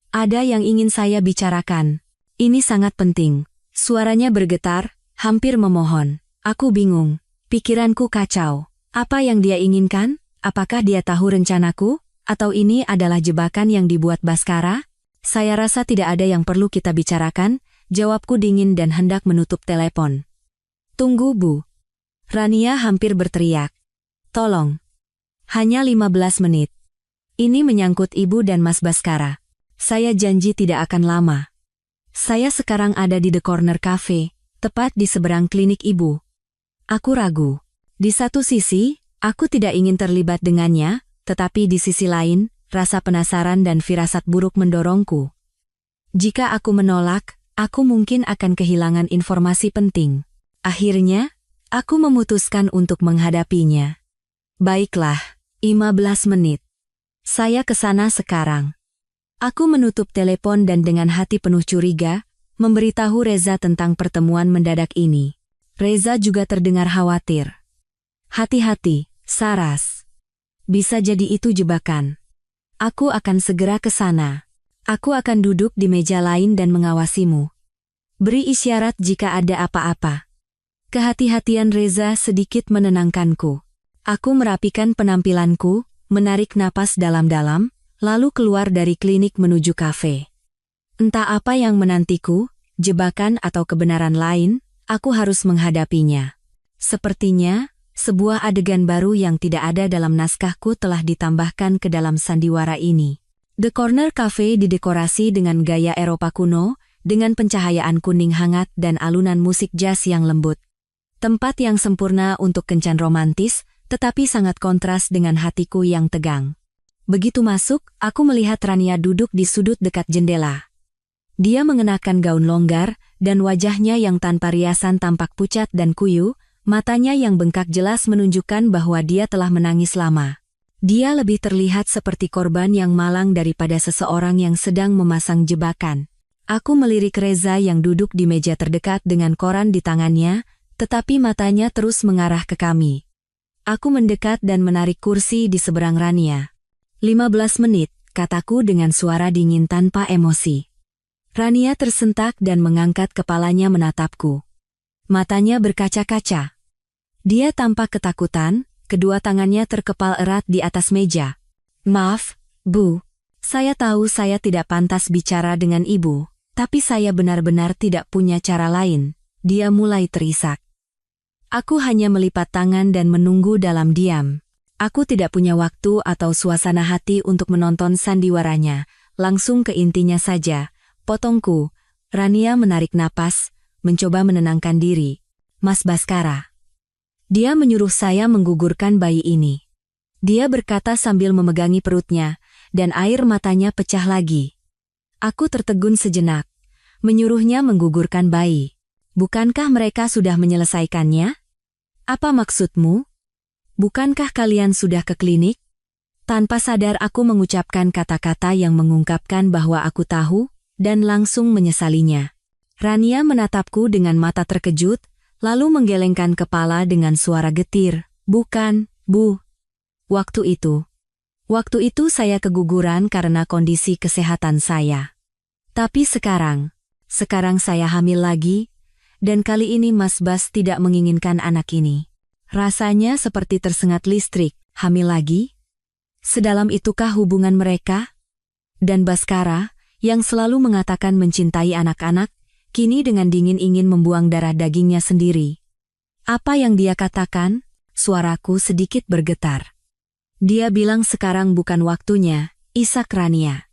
Ada yang ingin saya bicarakan. Ini sangat penting. Suaranya bergetar, hampir memohon. Aku bingung. Pikiranku kacau. Apa yang dia inginkan? Apakah dia tahu rencanaku? Atau ini adalah jebakan yang dibuat Baskara? Saya rasa tidak ada yang perlu kita bicarakan, jawabku dingin dan hendak menutup telepon. Tunggu Bu. Rania hampir berteriak. Tolong. Hanya 15 menit. Ini menyangkut Ibu dan Mas Baskara. Saya janji tidak akan lama. Saya sekarang ada di The Corner Cafe, tepat di seberang klinik Ibu. Aku ragu. Di satu sisi, aku tidak ingin terlibat dengannya, tetapi di sisi lain, rasa penasaran dan firasat buruk mendorongku. Jika aku menolak, aku mungkin akan kehilangan informasi penting. Akhirnya, aku memutuskan untuk menghadapinya. Baiklah, 15 menit. Saya ke sana sekarang. Aku menutup telepon dan dengan hati penuh curiga, memberitahu Reza tentang pertemuan mendadak ini. Reza juga terdengar khawatir. Hati-hati, Saras. Bisa jadi itu jebakan. Aku akan segera ke sana. Aku akan duduk di meja lain dan mengawasimu. Beri isyarat jika ada apa-apa. Kehati-hatian Reza sedikit menenangkanku. Aku merapikan penampilanku, menarik napas dalam-dalam, lalu keluar dari klinik menuju kafe. Entah apa yang menantiku, jebakan atau kebenaran lain, aku harus menghadapinya. Sepertinya, sebuah adegan baru yang tidak ada dalam naskahku telah ditambahkan ke dalam sandiwara ini. The Corner Cafe didekorasi dengan gaya Eropa kuno, dengan pencahayaan kuning hangat dan alunan musik jazz yang lembut. Tempat yang sempurna untuk kencan romantis, tetapi sangat kontras dengan hatiku yang tegang. Begitu masuk, aku melihat Rania duduk di sudut dekat jendela. Dia mengenakan gaun longgar, dan wajahnya yang tanpa riasan tampak pucat dan kuyu, matanya yang bengkak jelas menunjukkan bahwa dia telah menangis lama. Dia lebih terlihat seperti korban yang malang daripada seseorang yang sedang memasang jebakan. Aku melirik Reza yang duduk di meja terdekat dengan koran di tangannya, tetapi matanya terus mengarah ke kami. Aku mendekat dan menarik kursi di seberang Rania. 15 menit, kataku dengan suara dingin tanpa emosi. Rania tersentak dan mengangkat kepalanya menatapku. Matanya berkaca-kaca. Dia tampak ketakutan, kedua tangannya terkepal erat di atas meja. Maaf, Bu. Saya tahu saya tidak pantas bicara dengan Ibu, tapi saya benar-benar tidak punya cara lain. Dia mulai terisak. Aku hanya melipat tangan dan menunggu dalam diam. Aku tidak punya waktu atau suasana hati untuk menonton sandiwaranya, langsung ke intinya saja. Potongku. Rania menarik napas, mencoba menenangkan diri. Mas Baskara. Dia menyuruh saya menggugurkan bayi ini. Dia berkata sambil memegangi perutnya, dan air matanya pecah lagi. Aku tertegun sejenak. Menyuruhnya menggugurkan bayi. Bukankah mereka sudah menyelesaikannya? Apa maksudmu? Bukankah kalian sudah ke klinik? Tanpa sadar aku mengucapkan kata-kata yang mengungkapkan bahwa aku tahu, dan langsung menyesalinya. Rania menatapku dengan mata terkejut, lalu menggelengkan kepala dengan suara getir. Bukan, Bu. Waktu itu saya keguguran karena kondisi kesehatan saya. Tapi sekarang saya hamil lagi, dan kali ini Mas Bas tidak menginginkan anak ini. Rasanya seperti tersengat listrik. Hamil lagi? Sedalam itukah hubungan mereka? Dan Baskara, yang selalu mengatakan mencintai anak-anak, kini dengan dingin ingin membuang darah dagingnya sendiri. Apa yang dia katakan? Suaraku sedikit bergetar. Dia bilang sekarang bukan waktunya, isak Rania.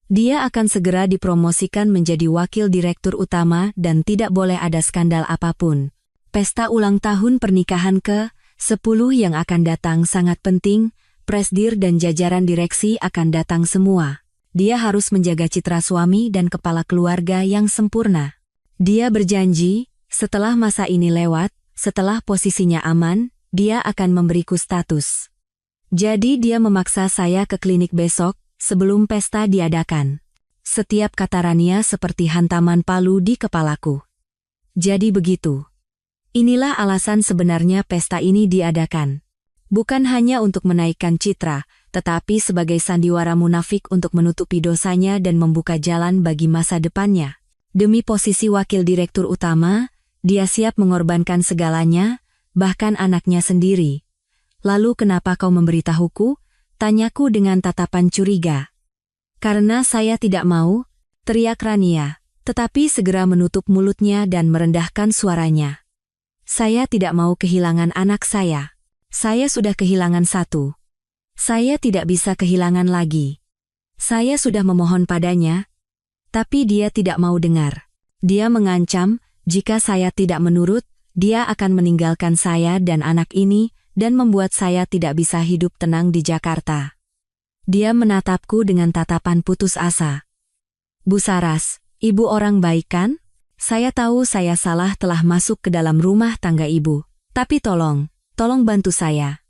Dia akan segera dipromosikan menjadi wakil direktur utama dan tidak boleh ada skandal apapun. Pesta ulang tahun pernikahan ke-10 yang akan datang sangat penting, presdir dan jajaran direksi akan datang semua. Dia harus menjaga citra suami dan kepala keluarga yang sempurna. Dia berjanji, setelah masa ini lewat, setelah posisinya aman, dia akan memberiku status. Jadi dia memaksa saya ke klinik besok, sebelum pesta diadakan. Setiap kata Rania seperti hantaman palu di kepalaku. Jadi begitu. Inilah alasan sebenarnya pesta ini diadakan. Bukan hanya untuk menaikkan citra, tetapi sebagai sandiwara munafik untuk menutupi dosanya dan membuka jalan bagi masa depannya. Demi posisi wakil direktur utama, dia siap mengorbankan segalanya, bahkan anaknya sendiri. Lalu kenapa kau memberitahuku? Tanyaku dengan tatapan curiga. Karena saya tidak mau, teriak Rania, tetapi segera menutup mulutnya dan merendahkan suaranya. Saya tidak mau kehilangan anak saya. Saya sudah kehilangan satu. Saya tidak bisa kehilangan lagi. Saya sudah memohon padanya, tapi dia tidak mau dengar. Dia mengancam, jika saya tidak menurut, dia akan meninggalkan saya dan anak ini, dan membuat saya tidak bisa hidup tenang di Jakarta. Dia menatapku dengan tatapan putus asa. Bu Saras, ibu orang baik kan? Saya tahu saya salah telah masuk ke dalam rumah tangga ibu. Tapi tolong bantu saya.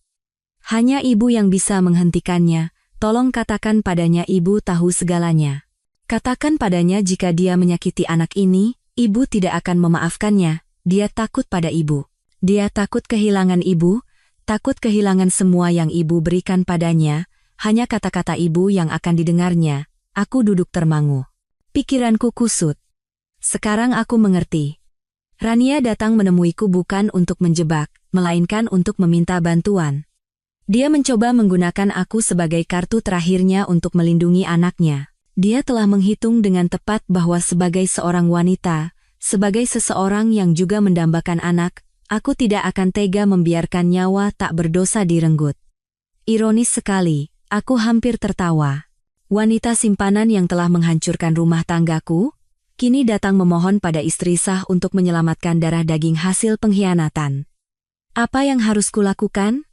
Hanya ibu yang bisa menghentikannya, tolong katakan padanya ibu tahu segalanya. Katakan padanya jika dia menyakiti anak ini, ibu tidak akan memaafkannya. Dia takut pada ibu. Dia takut kehilangan ibu, takut kehilangan semua yang ibu berikan padanya, hanya kata-kata ibu yang akan didengarnya. Aku duduk termangu. Pikiranku kusut. Sekarang aku mengerti. Rania datang menemuiku bukan untuk menjebak, melainkan untuk meminta bantuan. Dia mencoba menggunakan aku sebagai kartu terakhirnya untuk melindungi anaknya. Dia telah menghitung dengan tepat bahwa sebagai seorang wanita, sebagai seseorang yang juga mendambakan anak, aku tidak akan tega membiarkan nyawa tak berdosa direnggut. Ironis sekali, aku hampir tertawa. Wanita simpanan yang telah menghancurkan rumah tanggaku, kini datang memohon pada istri sah untuk menyelamatkan darah daging hasil pengkhianatan. Apa yang harus kulakukan?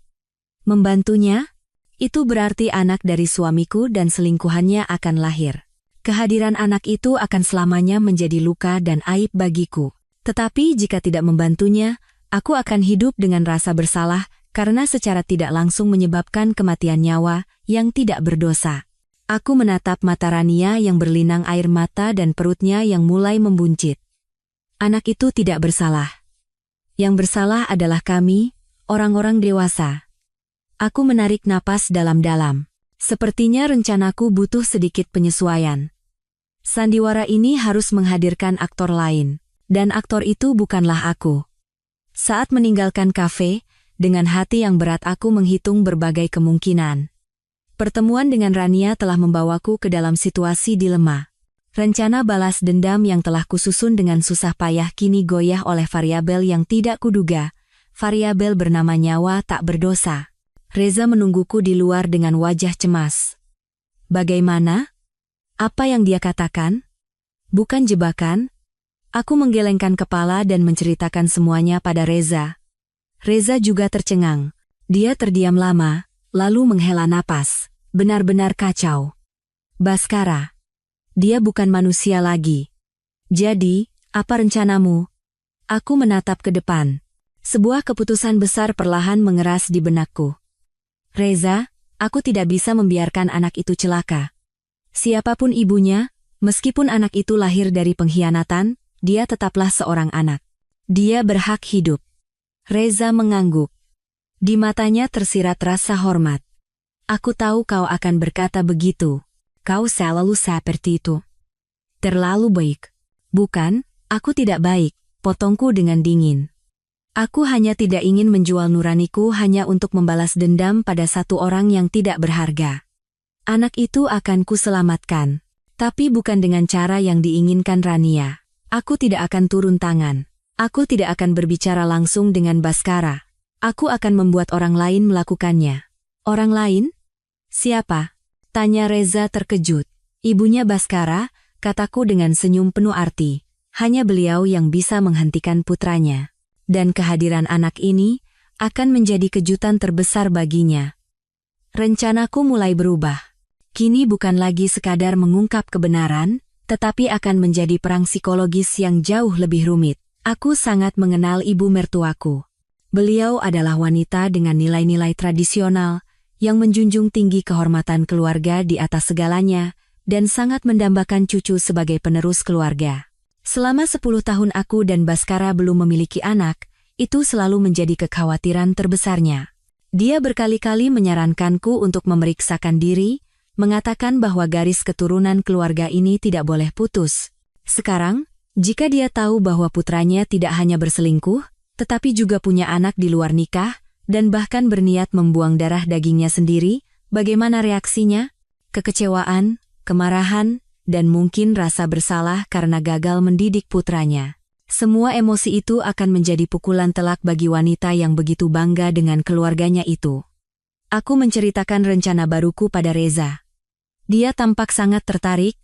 Membantunya? Itu berarti anak dari suamiku dan selingkuhannya akan lahir. Kehadiran anak itu akan selamanya menjadi luka dan aib bagiku. Tetapi jika tidak membantunya, aku akan hidup dengan rasa bersalah karena secara tidak langsung menyebabkan kematian nyawa yang tidak berdosa. Aku menatap mata Rania yang berlinang air mata dan perutnya yang mulai membuncit. Anak itu tidak bersalah. Yang bersalah adalah kami, orang-orang dewasa. Aku menarik napas dalam-dalam. Sepertinya rencanaku butuh sedikit penyesuaian. Sandiwara ini harus menghadirkan aktor lain, dan aktor itu bukanlah aku. Saat meninggalkan kafe, dengan hati yang berat aku menghitung berbagai kemungkinan. Pertemuan dengan Rania telah membawaku ke dalam situasi dilema. Rencana balas dendam yang telah kususun dengan susah payah kini goyah oleh variabel yang tidak kuduga, variabel bernama nyawa tak berdosa. Reza menungguku di luar dengan wajah cemas. Bagaimana? Apa yang dia katakan? Bukan jebakan? Aku menggelengkan kepala dan menceritakan semuanya pada Reza. Reza juga tercengang. Dia terdiam lama, lalu menghela napas. Benar-benar kacau. Baskara. Dia bukan manusia lagi. Jadi, apa rencanamu? Aku menatap ke depan. Sebuah keputusan besar perlahan mengeras di benakku. Reza, aku tidak bisa membiarkan anak itu celaka. Siapapun ibunya, meskipun anak itu lahir dari pengkhianatan, dia tetaplah seorang anak. Dia berhak hidup. Reza mengangguk. Di matanya tersirat rasa hormat. Aku tahu kau akan berkata begitu. Kau selalu seperti itu. Terlalu baik. Bukan, aku tidak baik, potongku dengan dingin. Aku hanya tidak ingin menjual nuraniku hanya untuk membalas dendam pada satu orang yang tidak berharga. Anak itu akan kuselamatkan. Tapi bukan dengan cara yang diinginkan Rania. Aku tidak akan turun tangan. Aku tidak akan berbicara langsung dengan Baskara. Aku akan membuat orang lain melakukannya. Orang lain? Siapa? Tanya Reza terkejut. Ibunya Baskara, kataku dengan senyum penuh arti. Hanya beliau yang bisa menghentikan putranya. Dan kehadiran anak ini akan menjadi kejutan terbesar baginya. Rencanaku mulai berubah. Kini bukan lagi sekadar mengungkap kebenaran, tetapi akan menjadi perang psikologis yang jauh lebih rumit. Aku sangat mengenal ibu mertuaku. Beliau adalah wanita dengan nilai-nilai tradisional, yang menjunjung tinggi kehormatan keluarga di atas segalanya, dan sangat mendambakan cucu sebagai penerus keluarga. Selama 10 tahun aku dan Baskara belum memiliki anak, itu selalu menjadi kekhawatiran terbesarnya. Dia berkali-kali menyarankanku untuk memeriksakan diri, mengatakan bahwa garis keturunan keluarga ini tidak boleh putus. Sekarang, jika dia tahu bahwa putranya tidak hanya berselingkuh, tetapi juga punya anak di luar nikah, dan bahkan berniat membuang darah dagingnya sendiri, bagaimana reaksinya? Kekecewaan, kemarahan, dan mungkin rasa bersalah karena gagal mendidik putranya. Semua emosi itu akan menjadi pukulan telak bagi wanita yang begitu bangga dengan keluarganya itu. Aku menceritakan rencana baruku pada Reza. Dia tampak sangat tertarik,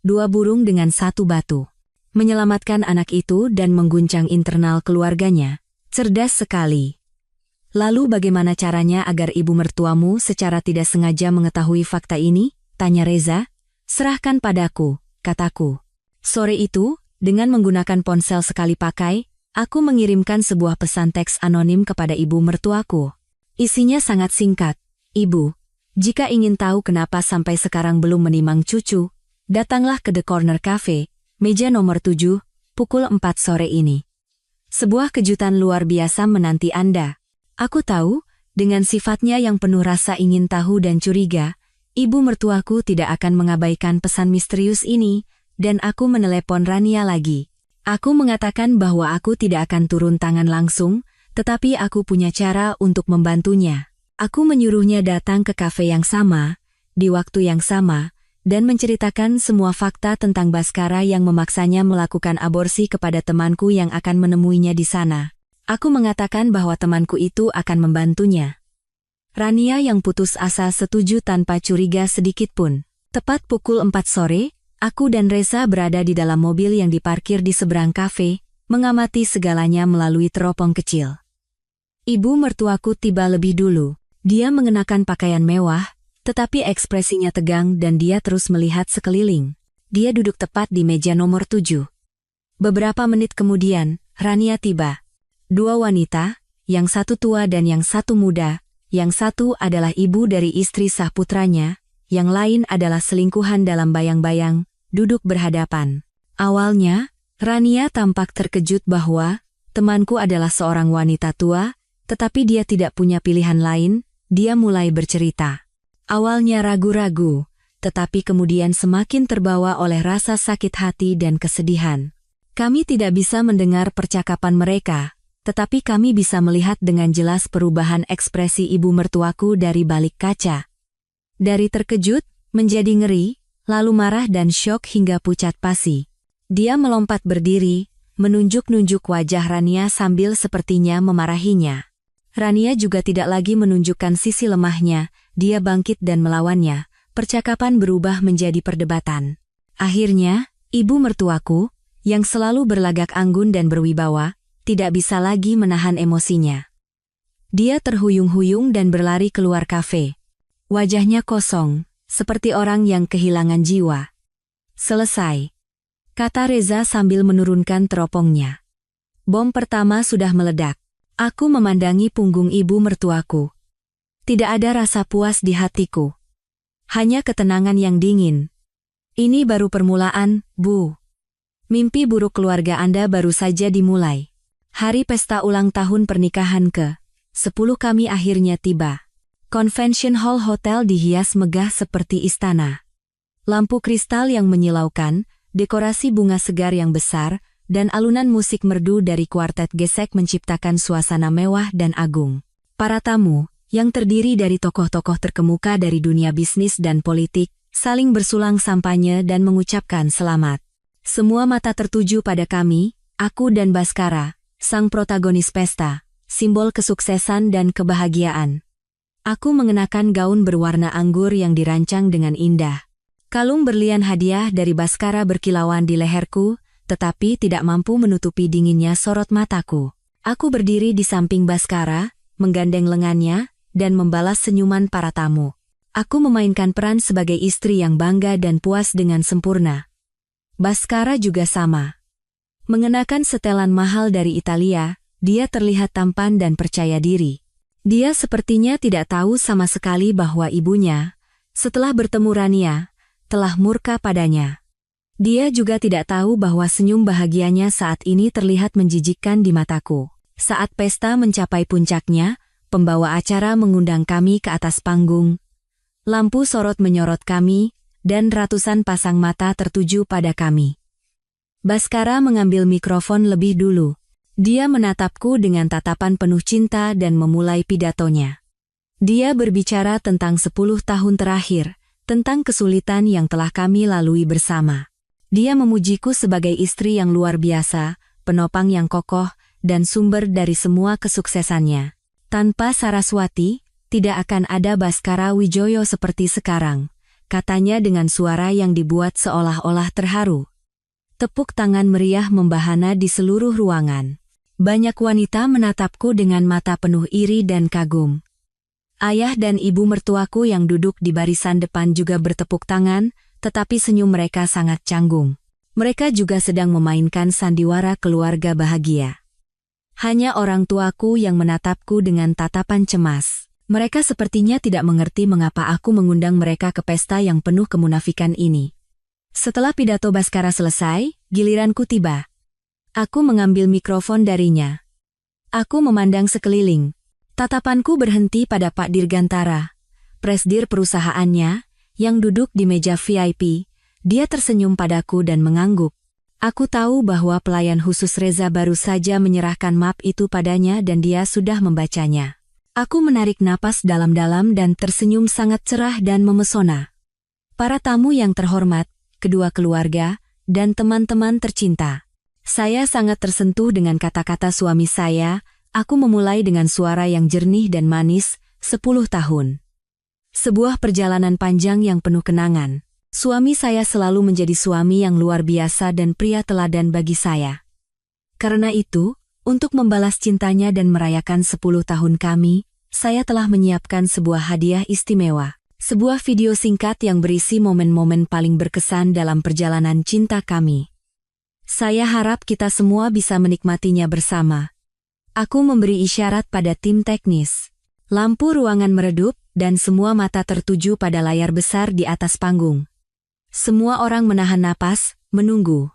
2 burung dengan 1 batu. Menyelamatkan anak itu dan mengguncang internal keluarganya. Cerdas sekali. Lalu bagaimana caranya agar ibu mertuamu secara tidak sengaja mengetahui fakta ini? Tanya Reza. Serahkan padaku, kataku. Sore itu, dengan menggunakan ponsel sekali pakai, aku mengirimkan sebuah pesan teks anonim kepada ibu mertuaku. Isinya sangat singkat. Ibu, jika ingin tahu kenapa sampai sekarang belum menimang cucu, datanglah ke The Corner Cafe, meja nomor 7, pukul 4 sore ini. Sebuah kejutan luar biasa menanti Anda. Aku tahu, dengan sifatnya yang penuh rasa ingin tahu dan curiga, ibu mertuaku tidak akan mengabaikan pesan misterius ini, dan aku menelepon Rania lagi. Aku mengatakan bahwa aku tidak akan turun tangan langsung, tetapi aku punya cara untuk membantunya. Aku menyuruhnya datang ke kafe yang sama, di waktu yang sama, dan menceritakan semua fakta tentang Baskara yang memaksanya melakukan aborsi kepada temanku yang akan menemuinya di sana. Aku mengatakan bahwa temanku itu akan membantunya. Rania yang putus asa setuju tanpa curiga sedikit pun. Tepat pukul 4 sore, aku dan Reza berada di dalam mobil yang diparkir di seberang kafe, mengamati segalanya melalui teropong kecil. Ibu mertuaku tiba lebih dulu. Dia mengenakan pakaian mewah, tetapi ekspresinya tegang dan dia terus melihat sekeliling. Dia duduk tepat di meja nomor 7. Beberapa menit kemudian, Rania tiba. 2 wanita, yang satu tua dan yang satu muda, yang satu adalah ibu dari istri sah putranya, yang lain adalah selingkuhan dalam bayang-bayang, duduk berhadapan. Awalnya, Rania tampak terkejut bahwa temanku adalah seorang wanita tua, tetapi dia tidak punya pilihan lain, dia mulai bercerita. Awalnya ragu-ragu, tetapi kemudian semakin terbawa oleh rasa sakit hati dan kesedihan. Kami tidak bisa mendengar percakapan mereka, tetapi kami bisa melihat dengan jelas perubahan ekspresi ibu mertuaku dari balik kaca. Dari terkejut, menjadi ngeri, lalu marah dan syok hingga pucat pasi. Dia melompat berdiri, menunjuk-nunjuk wajah Rania sambil sepertinya memarahinya. Rania juga tidak lagi menunjukkan sisi lemahnya, dia bangkit dan melawannya, percakapan berubah menjadi perdebatan. Akhirnya, ibu mertuaku, yang selalu berlagak anggun dan berwibawa, tidak bisa lagi menahan emosinya. Dia terhuyung-huyung dan berlari keluar kafe. Wajahnya kosong, seperti orang yang kehilangan jiwa. Selesai, kata Reza sambil menurunkan teropongnya. Bom pertama sudah meledak. Aku memandangi punggung ibu mertuaku. Tidak ada rasa puas di hatiku. Hanya ketenangan yang dingin. Ini baru permulaan, Bu. Mimpi buruk keluarga Anda baru saja dimulai. Hari pesta ulang tahun pernikahan ke-10 kami akhirnya tiba. Convention Hall Hotel dihias megah seperti istana. Lampu kristal yang menyilaukan, dekorasi bunga segar yang besar, dan alunan musik merdu dari kuartet gesek menciptakan suasana mewah dan agung. Para tamu, yang terdiri dari tokoh-tokoh terkemuka dari dunia bisnis dan politik, saling bersulang sampanye dan mengucapkan selamat. Semua mata tertuju pada kami, aku dan Baskara, sang protagonis pesta, simbol kesuksesan dan kebahagiaan. Aku mengenakan gaun berwarna anggur yang dirancang dengan indah. Kalung berlian hadiah dari Baskara berkilauan di leherku, tetapi tidak mampu menutupi dinginnya sorot mataku. Aku berdiri di samping Baskara, menggandeng lengannya, dan membalas senyuman para tamu. Aku memainkan peran sebagai istri yang bangga dan puas dengan sempurna. Baskara juga sama. Mengenakan setelan mahal dari Italia, dia terlihat tampan dan percaya diri. Dia sepertinya tidak tahu sama sekali bahwa ibunya, setelah bertemu Rania, telah murka padanya. Dia juga tidak tahu bahwa senyum bahagianya saat ini terlihat menjijikkan di mataku. Saat pesta mencapai puncaknya, pembawa acara mengundang kami ke atas panggung. Lampu sorot menyorot kami, dan ratusan pasang mata tertuju pada kami. Baskara mengambil mikrofon lebih dulu. Dia menatapku dengan tatapan penuh cinta dan memulai pidatonya. Dia berbicara tentang 10 tahun terakhir, tentang kesulitan yang telah kami lalui bersama. Dia memujiku sebagai istri yang luar biasa, penopang yang kokoh, dan sumber dari semua kesuksesannya. Tanpa Saraswati, tidak akan ada Baskara Wijoyo seperti sekarang, katanya dengan suara yang dibuat seolah-olah terharu. Tepuk tangan meriah membahana di seluruh ruangan. Banyak wanita menatapku dengan mata penuh iri dan kagum. Ayah dan ibu mertuaku yang duduk di barisan depan juga bertepuk tangan, tetapi senyum mereka sangat canggung. Mereka juga sedang memainkan sandiwara keluarga bahagia. Hanya orang tuaku yang menatapku dengan tatapan cemas. Mereka sepertinya tidak mengerti mengapa aku mengundang mereka ke pesta yang penuh kemunafikan ini. Setelah pidato Baskara selesai, giliranku tiba. Aku mengambil mikrofon darinya. Aku memandang sekeliling. Tatapanku berhenti pada Pak Dirgantara, presdir perusahaannya, yang duduk di meja VIP. Dia tersenyum padaku dan mengangguk. Aku tahu bahwa pelayan khusus Reza baru saja menyerahkan map itu padanya dan dia sudah membacanya. Aku menarik napas dalam-dalam dan tersenyum sangat cerah dan memesona. Para tamu yang terhormat, kedua keluarga, dan teman-teman tercinta. Saya sangat tersentuh dengan kata-kata suami saya. Aku memulai dengan suara yang jernih dan manis, 10 tahun. Sebuah perjalanan panjang yang penuh kenangan. Suami saya selalu menjadi suami yang luar biasa dan pria teladan bagi saya. Karena itu, untuk membalas cintanya dan merayakan 10 tahun kami, saya telah menyiapkan sebuah hadiah istimewa. Sebuah video singkat yang berisi momen-momen paling berkesan dalam perjalanan cinta kami. Saya harap kita semua bisa menikmatinya bersama. Aku memberi isyarat pada tim teknis. Lampu ruangan meredup, dan semua mata tertuju pada layar besar di atas panggung. Semua orang menahan napas, menunggu.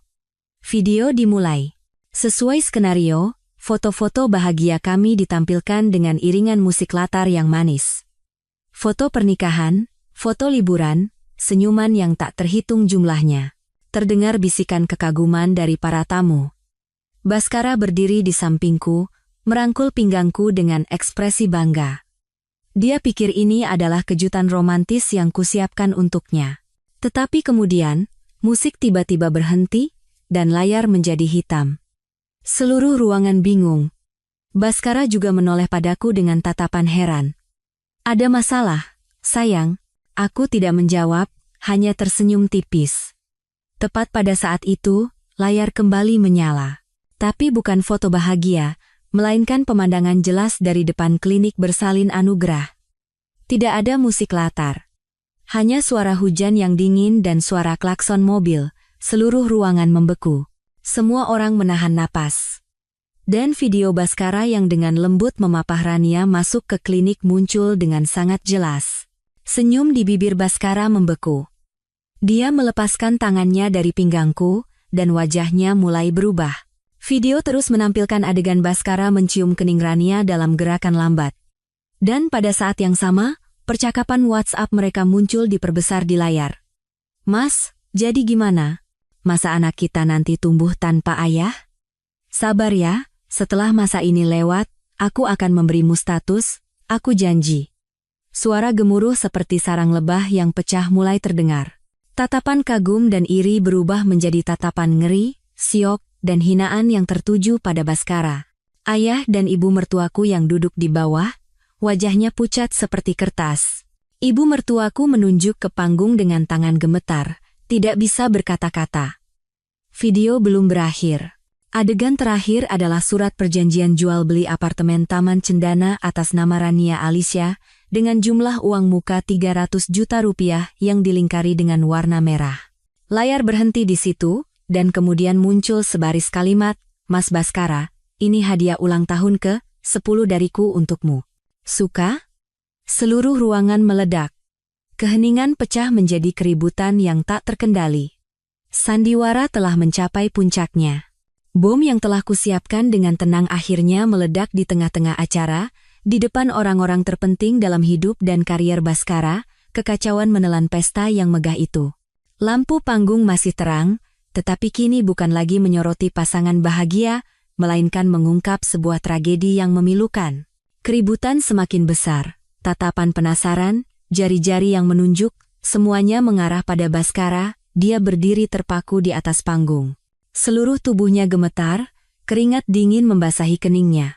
Video dimulai. Sesuai skenario, foto-foto bahagia kami ditampilkan dengan iringan musik latar yang manis. Foto pernikahan, foto liburan, senyuman yang tak terhitung jumlahnya. Terdengar bisikan kekaguman dari para tamu. Baskara berdiri di sampingku, merangkul pinggangku dengan ekspresi bangga. Dia pikir ini adalah kejutan romantis yang kusiapkan untuknya. Tetapi kemudian, musik tiba-tiba berhenti, dan layar menjadi hitam. Seluruh ruangan bingung. Baskara juga menoleh padaku dengan tatapan heran. Ada masalah, sayang. Aku tidak menjawab, hanya tersenyum tipis. Tepat pada saat itu, layar kembali menyala. Tapi bukan foto bahagia, melainkan pemandangan jelas dari depan klinik bersalin anugerah. Tidak ada musik latar. Hanya suara hujan yang dingin dan suara klakson mobil, seluruh ruangan membeku. Semua orang menahan napas. Dan video Baskara yang dengan lembut memapah Rania masuk ke klinik muncul dengan sangat jelas. Senyum di bibir Baskara membeku. Dia melepaskan tangannya dari pinggangku, dan wajahnya mulai berubah. Video terus menampilkan adegan Baskara mencium kening Rania dalam gerakan lambat. Dan pada saat yang sama, percakapan WhatsApp mereka muncul diperbesar di layar. "Mas, jadi gimana? Masa anak kita nanti tumbuh tanpa ayah? Sabar ya, setelah masa ini lewat, aku akan memberimu status, aku janji." Suara gemuruh seperti sarang lebah yang pecah mulai terdengar. Tatapan kagum dan iri berubah menjadi tatapan ngeri, siok, dan hinaan yang tertuju pada Baskara. Ayah dan ibu mertuaku yang duduk di bawah, wajahnya pucat seperti kertas. Ibu mertuaku menunjuk ke panggung dengan tangan gemetar, tidak bisa berkata-kata. Video belum berakhir. Adegan terakhir adalah surat perjanjian jual beli apartemen Taman Cendana atas nama Rania Alicia dengan jumlah uang muka 300 juta rupiah yang dilingkari dengan warna merah. Layar berhenti di situ, dan kemudian muncul sebaris kalimat, "Mas Baskara, ini hadiah ulang tahun ke-10 dariku untukmu. Suka?" Seluruh ruangan meledak. Keheningan pecah menjadi keributan yang tak terkendali. Sandiwara telah mencapai puncaknya. Bom yang telah kusiapkan dengan tenang akhirnya meledak di tengah-tengah acara, di depan orang-orang terpenting dalam hidup dan karier Baskara. Kekacauan menelan pesta yang megah itu. Lampu panggung masih terang, tetapi kini bukan lagi menyoroti pasangan bahagia, melainkan mengungkap sebuah tragedi yang memilukan. Keributan semakin besar, tatapan penasaran, jari-jari yang menunjuk, semuanya mengarah pada Baskara. Dia berdiri terpaku di atas panggung. Seluruh tubuhnya gemetar, keringat dingin membasahi keningnya.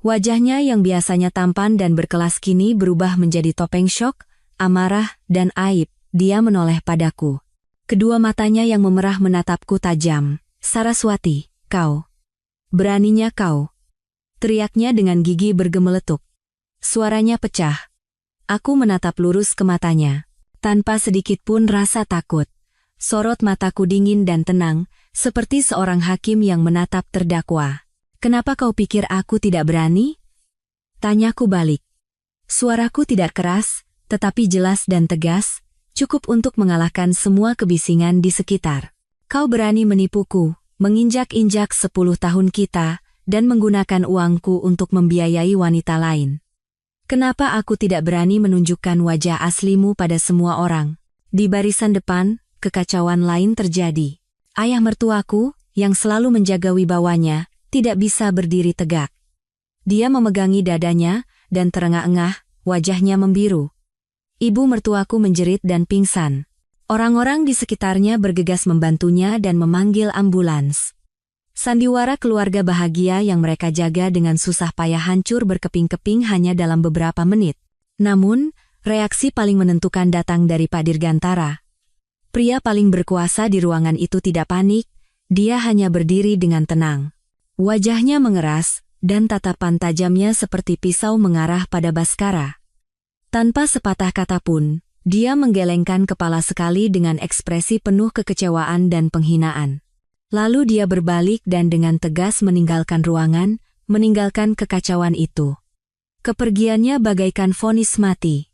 Wajahnya yang biasanya tampan dan berkelas kini berubah menjadi topeng syok, amarah, dan aib. Dia menoleh padaku. Kedua matanya yang memerah menatapku tajam. "Saraswati, kau. Beraninya kau." Teriaknya dengan gigi bergemeletuk. Suaranya pecah. Aku menatap lurus ke matanya. Tanpa sedikit pun rasa takut. Sorot mataku dingin dan tenang, seperti seorang hakim yang menatap terdakwa. "Kenapa kau pikir aku tidak berani?" Tanyaku balik. Suaraku tidak keras, tetapi jelas dan tegas, cukup untuk mengalahkan semua kebisingan di sekitar. "Kau berani menipuku, menginjak-injak 10 tahun kita, dan menggunakan uangku untuk membiayai wanita lain. Kenapa aku tidak berani menunjukkan wajah aslimu pada semua orang?" Di barisan depan, kekacauan lain terjadi. Ayah mertuaku, yang selalu menjaga wibawanya, tidak bisa berdiri tegak. Dia memegangi dadanya, dan terengah-engah, wajahnya membiru. Ibu mertuaku menjerit dan pingsan. Orang-orang di sekitarnya bergegas membantunya dan memanggil ambulans. Sandiwara keluarga bahagia yang mereka jaga dengan susah payah hancur berkeping-keping hanya dalam beberapa menit. Namun, reaksi paling menentukan datang dari Pak Dirgantara. Pria paling berkuasa di ruangan itu tidak panik, dia hanya berdiri dengan tenang. Wajahnya mengeras, dan tatapan tajamnya seperti pisau mengarah pada Baskara. Tanpa sepatah kata pun, dia menggelengkan kepala sekali dengan ekspresi penuh kekecewaan dan penghinaan. Lalu dia berbalik dan dengan tegas meninggalkan ruangan, meninggalkan kekacauan itu. Kepergiannya bagaikan vonis mati.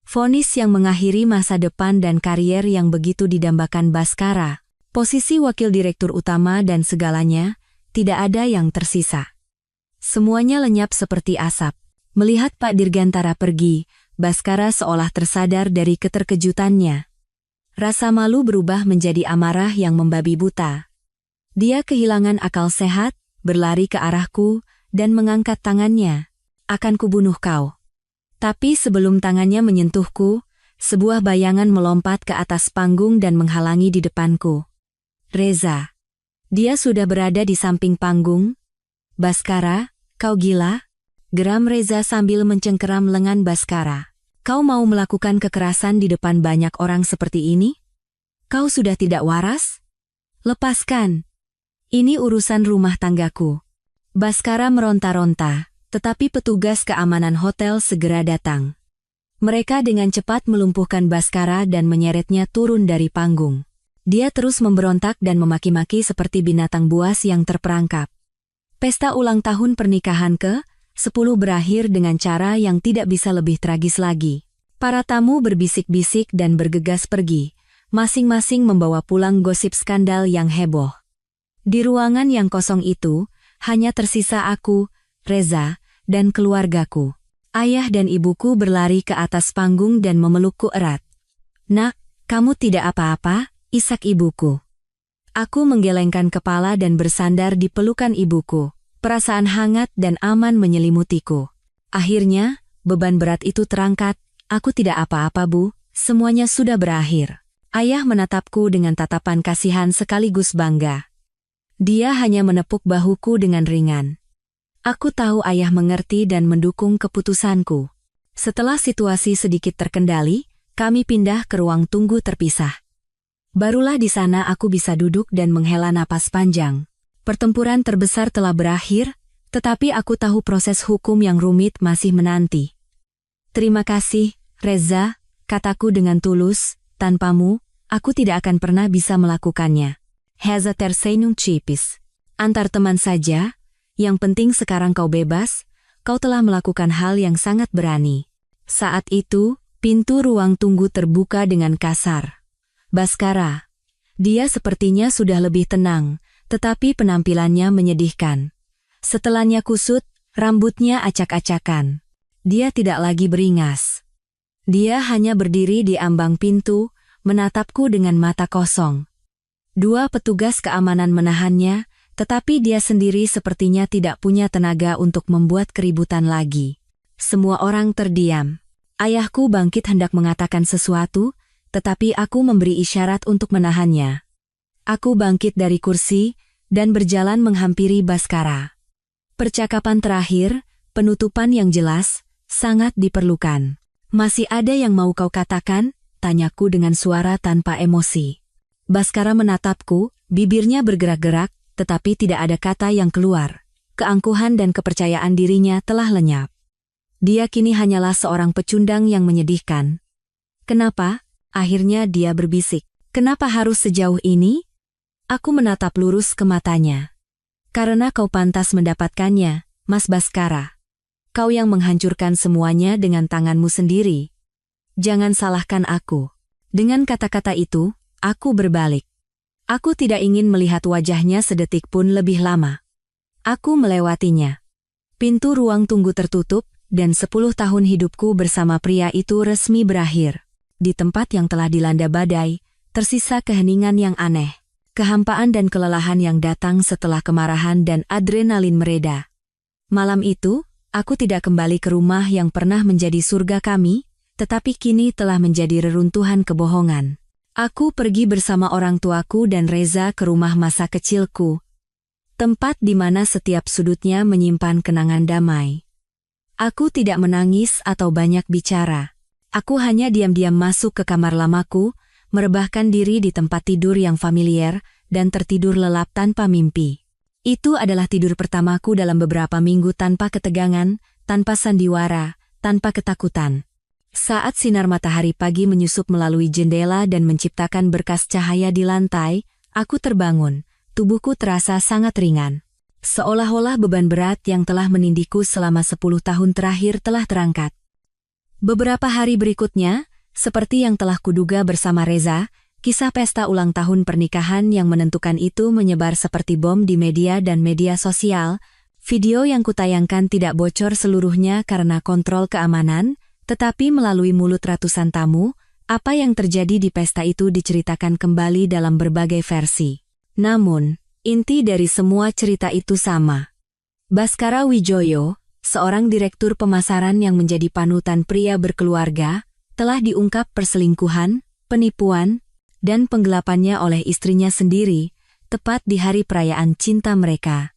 Vonis yang mengakhiri masa depan dan karier yang begitu didambakan Baskara. Posisi wakil direktur utama dan segalanya, tidak ada yang tersisa. Semuanya lenyap seperti asap. Melihat Pak Dirgantara pergi, Baskara seolah tersadar dari keterkejutannya. Rasa malu berubah menjadi amarah yang membabi buta. Dia kehilangan akal sehat, berlari ke arahku, dan mengangkat tangannya. "Akan kubunuh kau." Tapi sebelum tangannya menyentuhku, sebuah bayangan melompat ke atas panggung dan menghalangi di depanku. Reza. Dia sudah berada di samping panggung. "Baskara, kau gila?" geram Reza sambil mencengkeram lengan Baskara. "Kau mau melakukan kekerasan di depan banyak orang seperti ini? Kau sudah tidak waras? Lepaskan. Ini urusan rumah tanggaku." Baskara meronta-ronta. Tetapi petugas keamanan hotel segera datang. Mereka dengan cepat melumpuhkan Baskara dan menyeretnya turun dari panggung. Dia terus memberontak dan memaki-maki seperti binatang buas yang terperangkap. Pesta ulang tahun pernikahan ke-10 berakhir dengan cara yang tidak bisa lebih tragis lagi. Para tamu berbisik-bisik dan bergegas pergi. Masing-masing membawa pulang gosip skandal yang heboh. Di ruangan yang kosong itu, hanya tersisa aku, Reza, dan keluargaku. Ayah dan ibuku berlari ke atas panggung dan memelukku erat. "Nak, kamu tidak apa-apa?" isak ibuku. Aku menggelengkan kepala dan bersandar di pelukan ibuku. Perasaan hangat dan aman menyelimutiku. Akhirnya, beban berat itu terangkat. "Aku tidak apa-apa, Bu. Semuanya sudah berakhir." Ayah menatapku dengan tatapan kasihan sekaligus bangga. Dia hanya menepuk bahuku dengan ringan. Aku tahu ayah mengerti dan mendukung keputusanku. Setelah situasi sedikit terkendali, kami pindah ke ruang tunggu terpisah. Barulah di sana aku bisa duduk dan menghela napas panjang. Pertempuran terbesar telah berakhir, tetapi aku tahu proses hukum yang rumit masih menanti. "Terima kasih, Reza," kataku dengan tulus, "tanpamu, aku tidak akan pernah bisa melakukannya." Heza tersenyum tipis. "Antar teman saja, yang penting sekarang kau bebas, kau telah melakukan hal yang sangat berani." Saat itu, pintu ruang tunggu terbuka dengan kasar. Baskara. Dia sepertinya sudah lebih tenang, tetapi penampilannya menyedihkan. Setelannya kusut, rambutnya acak-acakan. Dia tidak lagi beringas. Dia hanya berdiri di ambang pintu, menatapku dengan mata kosong. Dua petugas keamanan menahannya, tetapi dia sendiri sepertinya tidak punya tenaga untuk membuat keributan lagi. Semua orang terdiam. Ayahku bangkit hendak mengatakan sesuatu, tetapi aku memberi isyarat untuk menahannya. Aku bangkit dari kursi dan berjalan menghampiri Baskara. "Percakapan terakhir, penutupan yang jelas, sangat diperlukan. Masih ada yang mau kau katakan?" tanyaku dengan suara tanpa emosi. Baskara menatapku, bibirnya bergerak-gerak, tetapi tidak ada kata yang keluar. Keangkuhan dan kepercayaan dirinya telah lenyap. Dia kini hanyalah seorang pecundang yang menyedihkan. "Kenapa?" akhirnya dia berbisik. "Kenapa harus sejauh ini?" Aku menatap lurus ke matanya. "Karena kau pantas mendapatkannya, Mas Baskara. Kau yang menghancurkan semuanya dengan tanganmu sendiri. Jangan salahkan aku." Dengan kata-kata itu, aku berbalik. Aku tidak ingin melihat wajahnya sedetik pun lebih lama. Aku melewatinya. Pintu ruang tunggu tertutup, dan 10 tahun hidupku bersama pria itu resmi berakhir. Di tempat yang telah dilanda badai, tersisa keheningan yang aneh. Kehampaan dan kelelahan yang datang setelah kemarahan dan adrenalin mereda. Malam itu, aku tidak kembali ke rumah yang pernah menjadi surga kami, tetapi kini telah menjadi reruntuhan kebohongan. Aku pergi bersama orang tuaku dan Reza ke rumah masa kecilku. Tempat di mana setiap sudutnya menyimpan kenangan damai. Aku tidak menangis atau banyak bicara. Aku hanya diam-diam masuk ke kamar lamaku, merebahkan diri di tempat tidur yang familiar, dan tertidur lelap tanpa mimpi. Itu adalah tidur pertamaku dalam beberapa minggu tanpa ketegangan, tanpa sandiwara, tanpa ketakutan. Saat sinar matahari pagi menyusup melalui jendela dan menciptakan berkas cahaya di lantai, aku terbangun, tubuhku terasa sangat ringan. Seolah-olah beban berat yang telah menindihku selama 10 tahun terakhir telah terangkat. Beberapa hari berikutnya, seperti yang telah kuduga bersama Reza, kisah pesta ulang tahun pernikahan yang menentukan itu menyebar seperti bom di media dan media sosial. Video yang kutayangkan tidak bocor seluruhnya karena kontrol keamanan, tetapi melalui mulut ratusan tamu, apa yang terjadi di pesta itu diceritakan kembali dalam berbagai versi. Namun, inti dari semua cerita itu sama. Baskara Wijoyo, seorang direktur pemasaran yang menjadi panutan pria berkeluarga, telah diungkap perselingkuhan, penipuan, dan penggelapannya oleh istrinya sendiri, tepat di hari perayaan cinta mereka.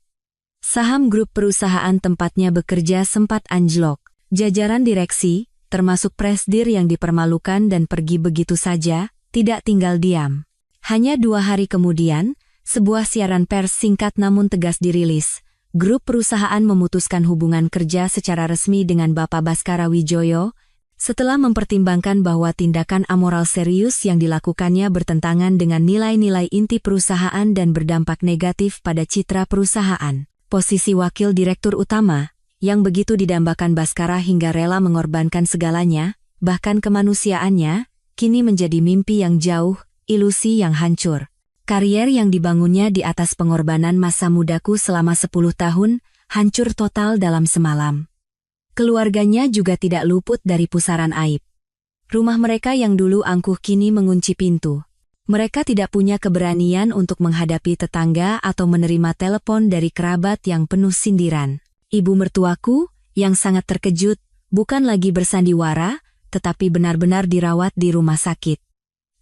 Saham grup perusahaan tempatnya bekerja sempat anjlok. Jajaran direksi, termasuk presidir yang dipermalukan dan pergi begitu saja, tidak tinggal diam. Hanya 2 hari kemudian, sebuah siaran pers singkat namun tegas dirilis. Grup perusahaan memutuskan hubungan kerja secara resmi dengan Bapak Baskara Wijoyo, setelah mempertimbangkan bahwa tindakan amoral serius yang dilakukannya bertentangan dengan nilai-nilai inti perusahaan dan berdampak negatif pada citra perusahaan. Posisi wakil direktur utama, yang begitu didambakan Baskara hingga rela mengorbankan segalanya, bahkan kemanusiaannya, kini menjadi mimpi yang jauh, ilusi yang hancur. Karier yang dibangunnya di atas pengorbanan masa mudaku selama 10 tahun, hancur total dalam semalam. Keluarganya juga tidak luput dari pusaran aib. Rumah mereka yang dulu angkuh kini mengunci pintu. Mereka tidak punya keberanian untuk menghadapi tetangga atau menerima telepon dari kerabat yang penuh sindiran. Ibu mertuaku, yang sangat terkejut, bukan lagi bersandiwara, tetapi benar-benar dirawat di rumah sakit.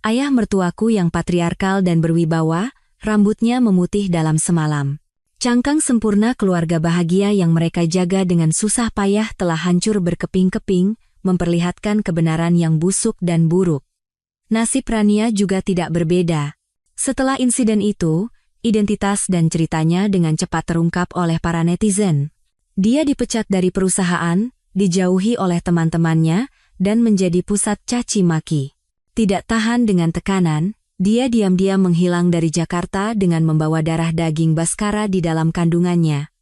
Ayah mertuaku yang patriarkal dan berwibawa, rambutnya memutih dalam semalam. Cangkang sempurna keluarga bahagia yang mereka jaga dengan susah payah telah hancur berkeping-keping, memperlihatkan kebenaran yang busuk dan buruk. Nasib Rania juga tidak berbeda. Setelah insiden itu, identitas dan ceritanya dengan cepat terungkap oleh para netizen. Dia dipecat dari perusahaan, dijauhi oleh teman-temannya, dan menjadi pusat caci maki. Tidak tahan dengan tekanan, dia diam-diam menghilang dari Jakarta dengan membawa darah daging Baskara di dalam kandungannya.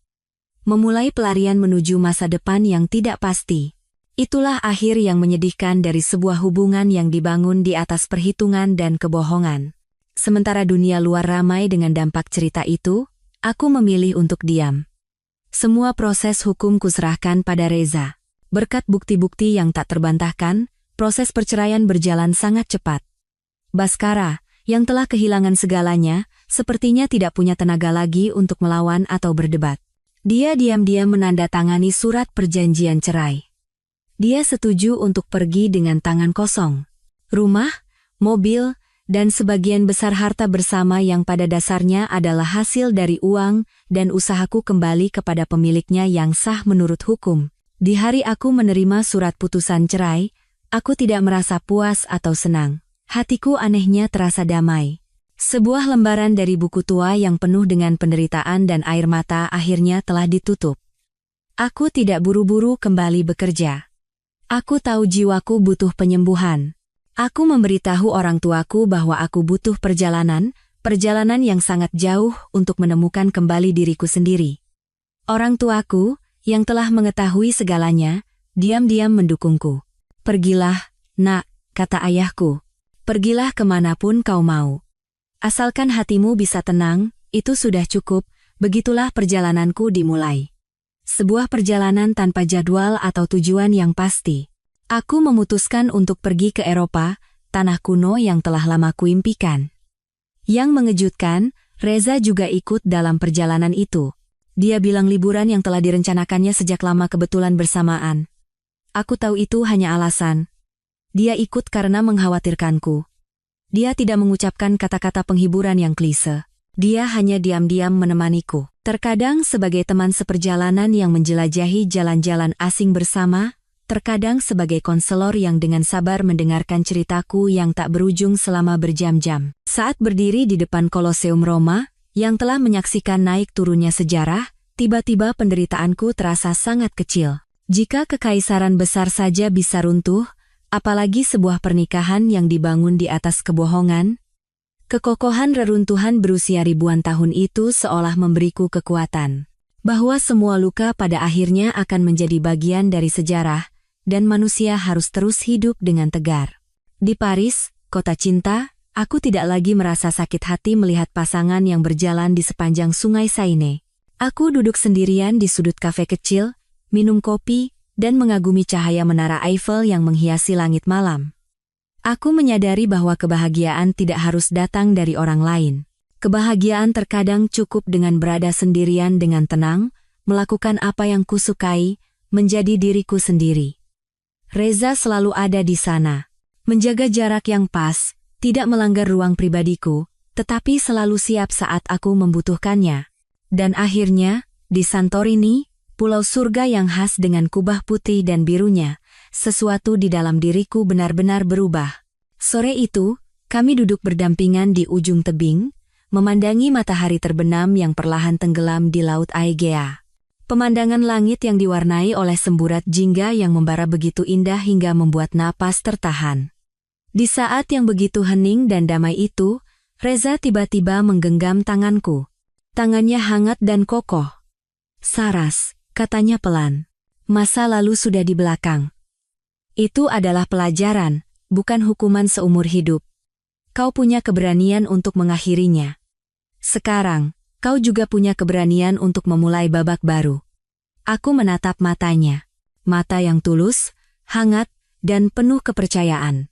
Memulai pelarian menuju masa depan yang tidak pasti. Itulah akhir yang menyedihkan dari sebuah hubungan yang dibangun di atas perhitungan dan kebohongan. Sementara dunia luar ramai dengan dampak cerita itu, aku memilih untuk diam. Semua proses hukum kuserahkan pada Reza. Berkat bukti-bukti yang tak terbantahkan, proses perceraian berjalan sangat cepat. Baskara, yang telah kehilangan segalanya, sepertinya tidak punya tenaga lagi untuk melawan atau berdebat. Dia diam-diam menandatangani surat perjanjian cerai. Dia setuju untuk pergi dengan tangan kosong. Rumah, mobil, dan sebagian besar harta bersama yang pada dasarnya adalah hasil dari uang dan usahaku kembali kepada pemiliknya yang sah menurut hukum. Di hari aku menerima surat putusan cerai, aku tidak merasa puas atau senang. Hatiku anehnya terasa damai. Sebuah lembaran dari buku tua yang penuh dengan penderitaan dan air mata akhirnya telah ditutup. Aku tidak buru-buru kembali bekerja. Aku tahu jiwaku butuh penyembuhan. Aku memberitahu orang tuaku bahwa aku butuh perjalanan yang sangat jauh untuk menemukan kembali diriku sendiri. Orang tuaku, yang telah mengetahui segalanya, diam-diam mendukungku. Pergilah, nak, kata ayahku. Pergilah kemanapun kau mau. Asalkan hatimu bisa tenang, itu sudah cukup, begitulah perjalananku dimulai. Sebuah perjalanan tanpa jadwal atau tujuan yang pasti. Aku memutuskan untuk pergi ke Eropa, tanah kuno yang telah lama kuimpikan. Yang mengejutkan, Reza juga ikut dalam perjalanan itu. Dia bilang liburan yang telah direncanakannya sejak lama kebetulan bersamaan. Aku tahu itu hanya alasan. Dia ikut karena mengkhawatirkanku. Dia tidak mengucapkan kata-kata penghiburan yang klise. Dia hanya diam-diam menemaniku. Terkadang sebagai teman seperjalanan yang menjelajahi jalan-jalan asing bersama, terkadang sebagai konselor yang dengan sabar mendengarkan ceritaku yang tak berujung selama berjam-jam. Saat berdiri di depan Koloseum Roma, yang telah menyaksikan naik turunnya sejarah, tiba-tiba penderitaanku terasa sangat kecil. Jika kekaisaran besar saja bisa runtuh, apalagi sebuah pernikahan yang dibangun di atas kebohongan? Kekokohan reruntuhan berusia ribuan tahun itu seolah memberiku kekuatan. Bahwa semua luka pada akhirnya akan menjadi bagian dari sejarah, dan manusia harus terus hidup dengan tegar. Di Paris, kota cinta, aku tidak lagi merasa sakit hati melihat pasangan yang berjalan di sepanjang sungai Seine. Aku duduk sendirian di sudut kafe kecil, minum kopi, dan mengagumi cahaya menara Eiffel yang menghiasi langit malam. Aku menyadari bahwa kebahagiaan tidak harus datang dari orang lain. Kebahagiaan terkadang cukup dengan berada sendirian dengan tenang, melakukan apa yang kusukai, menjadi diriku sendiri. Reza selalu ada di sana. Menjaga jarak yang pas, tidak melanggar ruang pribadiku, tetapi selalu siap saat aku membutuhkannya. Dan akhirnya, di Santorini, pulau surga yang khas dengan kubah putih dan birunya, sesuatu di dalam diriku benar-benar berubah. Sore itu, kami duduk berdampingan di ujung tebing, memandangi matahari terbenam yang perlahan tenggelam di Laut Aegea. Pemandangan langit yang diwarnai oleh semburat jingga yang membara begitu indah hingga membuat napas tertahan. Di saat yang begitu hening dan damai itu, Reza tiba-tiba menggenggam tanganku. Tangannya hangat dan kokoh. "Saras," katanya pelan. "Masa lalu sudah di belakang. Itu adalah pelajaran, bukan hukuman seumur hidup. kau punya keberanian untuk mengakhirinya. Sekarang, kau juga punya keberanian untuk memulai babak baru. Aku menatap matanya. Mata yang tulus, hangat, dan penuh kepercayaan.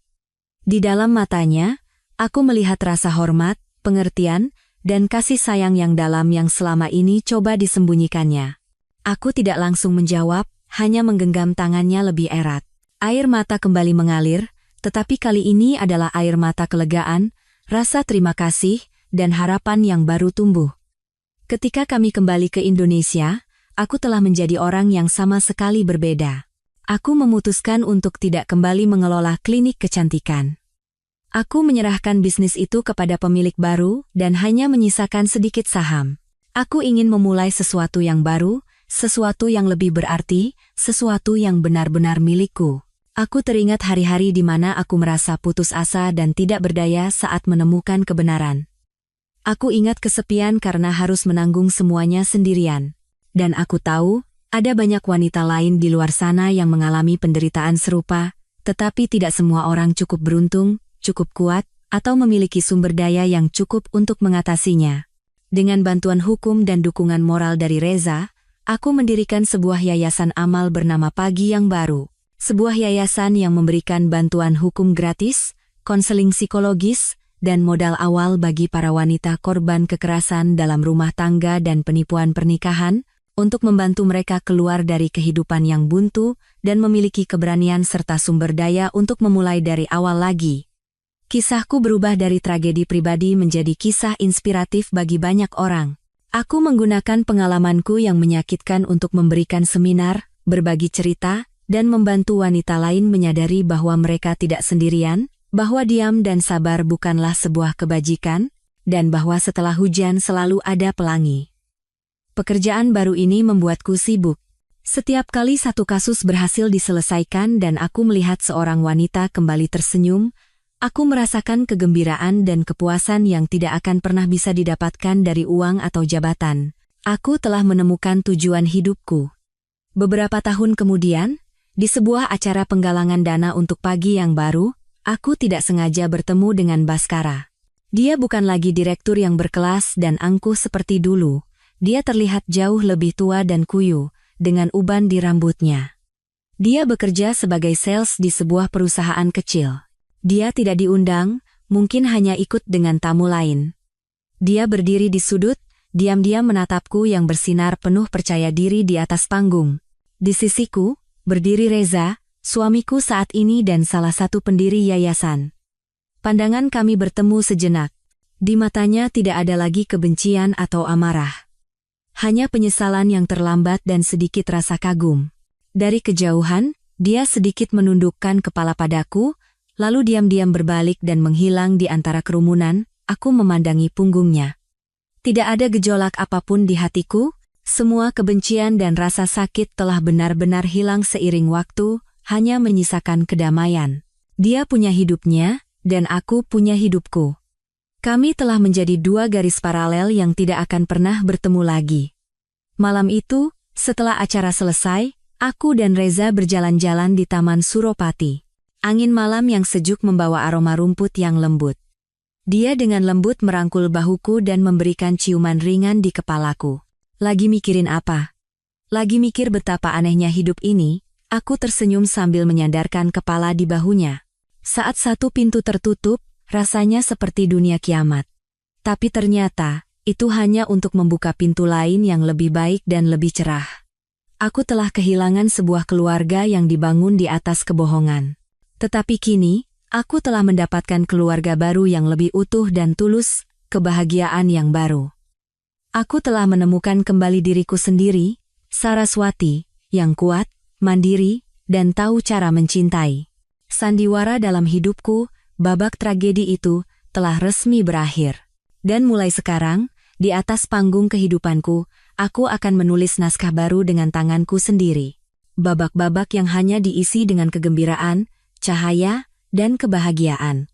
Di dalam matanya, aku melihat rasa hormat, pengertian, dan kasih sayang yang dalam yang selama ini coba disembunyikannya. Aku tidak langsung menjawab, hanya menggenggam tangannya lebih erat. Air mata kembali mengalir, tetapi kali ini adalah air mata kelegaan, rasa terima kasih, dan harapan yang baru tumbuh. Ketika kami kembali ke Indonesia, aku telah menjadi orang yang sama sekali berbeda. Aku memutuskan untuk tidak kembali mengelola klinik kecantikan. Aku menyerahkan bisnis itu kepada pemilik baru dan hanya menyisakan sedikit saham. Aku ingin memulai sesuatu yang baru, sesuatu yang lebih berarti, sesuatu yang benar-benar milikku. Aku teringat hari-hari di mana aku merasa putus asa dan tidak berdaya saat menemukan kebenaran. Aku ingat kesepian karena harus menanggung semuanya sendirian. Dan aku tahu, ada banyak wanita lain di luar sana yang mengalami penderitaan serupa, tetapi tidak semua orang cukup beruntung, cukup kuat, atau memiliki sumber daya yang cukup untuk mengatasinya. Dengan bantuan hukum dan dukungan moral dari Reza, aku mendirikan sebuah yayasan amal bernama Pagi Yang Baru. Sebuah yayasan yang memberikan bantuan hukum gratis, konseling psikologis, dan modal awal bagi para wanita korban kekerasan dalam rumah tangga dan penipuan pernikahan, untuk membantu mereka keluar dari kehidupan yang buntu dan memiliki keberanian serta sumber daya untuk memulai dari awal lagi. Kisahku berubah dari tragedi pribadi menjadi kisah inspiratif bagi banyak orang. Aku menggunakan pengalamanku yang menyakitkan untuk memberikan seminar, berbagi cerita, dan membantu wanita lain menyadari bahwa mereka tidak sendirian, bahwa diam dan sabar bukanlah sebuah kebajikan, dan bahwa setelah hujan selalu ada pelangi. Pekerjaan baru ini membuatku sibuk. Setiap kali satu kasus berhasil diselesaikan dan aku melihat seorang wanita kembali tersenyum, aku merasakan kegembiraan dan kepuasan yang tidak akan pernah bisa didapatkan dari uang atau jabatan. Aku telah menemukan tujuan hidupku. Beberapa tahun kemudian, di sebuah acara penggalangan dana untuk Pagi Yang Baru, aku tidak sengaja bertemu dengan Baskara. Dia bukan lagi direktur yang berkelas dan angkuh seperti dulu. Dia terlihat jauh lebih tua dan kuyu, dengan uban di rambutnya. Dia bekerja sebagai sales di sebuah perusahaan kecil. Dia tidak diundang, mungkin hanya ikut dengan tamu lain. Dia berdiri di sudut, diam-diam menatapku yang bersinar penuh percaya diri di atas panggung. Di sisiku, berdiri Reza, suamiku saat ini dan salah satu pendiri yayasan. Pandangan kami bertemu sejenak. Di matanya tidak ada lagi kebencian atau amarah. Hanya penyesalan yang terlambat dan sedikit rasa kagum. Dari kejauhan, dia sedikit menundukkan kepala padaku, lalu diam-diam berbalik dan menghilang di antara kerumunan. Aku memandangi punggungnya. Tidak ada gejolak apapun di hatiku. Semua kebencian dan rasa sakit telah benar-benar hilang seiring waktu, hanya menyisakan kedamaian. Dia punya hidupnya, dan aku punya hidupku. Kami telah menjadi dua garis paralel yang tidak akan pernah bertemu lagi. Malam itu, setelah acara selesai, aku dan Reza berjalan-jalan di Taman Suropati. Angin malam yang sejuk membawa aroma rumput yang lembut. Dia dengan lembut merangkul bahuku dan memberikan ciuman ringan di kepalaku. Lagi mikirin apa? Lagi mikir betapa anehnya hidup ini, aku tersenyum sambil menyandarkan kepala di bahunya. Saat satu pintu tertutup, rasanya seperti dunia kiamat. Tapi ternyata, itu hanya untuk membuka pintu lain yang lebih baik dan lebih cerah. Aku telah kehilangan sebuah keluarga yang dibangun di atas kebohongan. Tetapi kini, aku telah mendapatkan keluarga baru yang lebih utuh dan tulus, kebahagiaan yang baru. Aku telah menemukan kembali diriku sendiri, Saraswati, yang kuat, mandiri, dan tahu cara mencintai. Sandiwara dalam hidupku, babak tragedi itu, telah resmi berakhir. Dan mulai sekarang, di atas panggung kehidupanku, aku akan menulis naskah baru dengan tanganku sendiri. Babak-babak yang hanya diisi dengan kegembiraan, cahaya, dan kebahagiaan.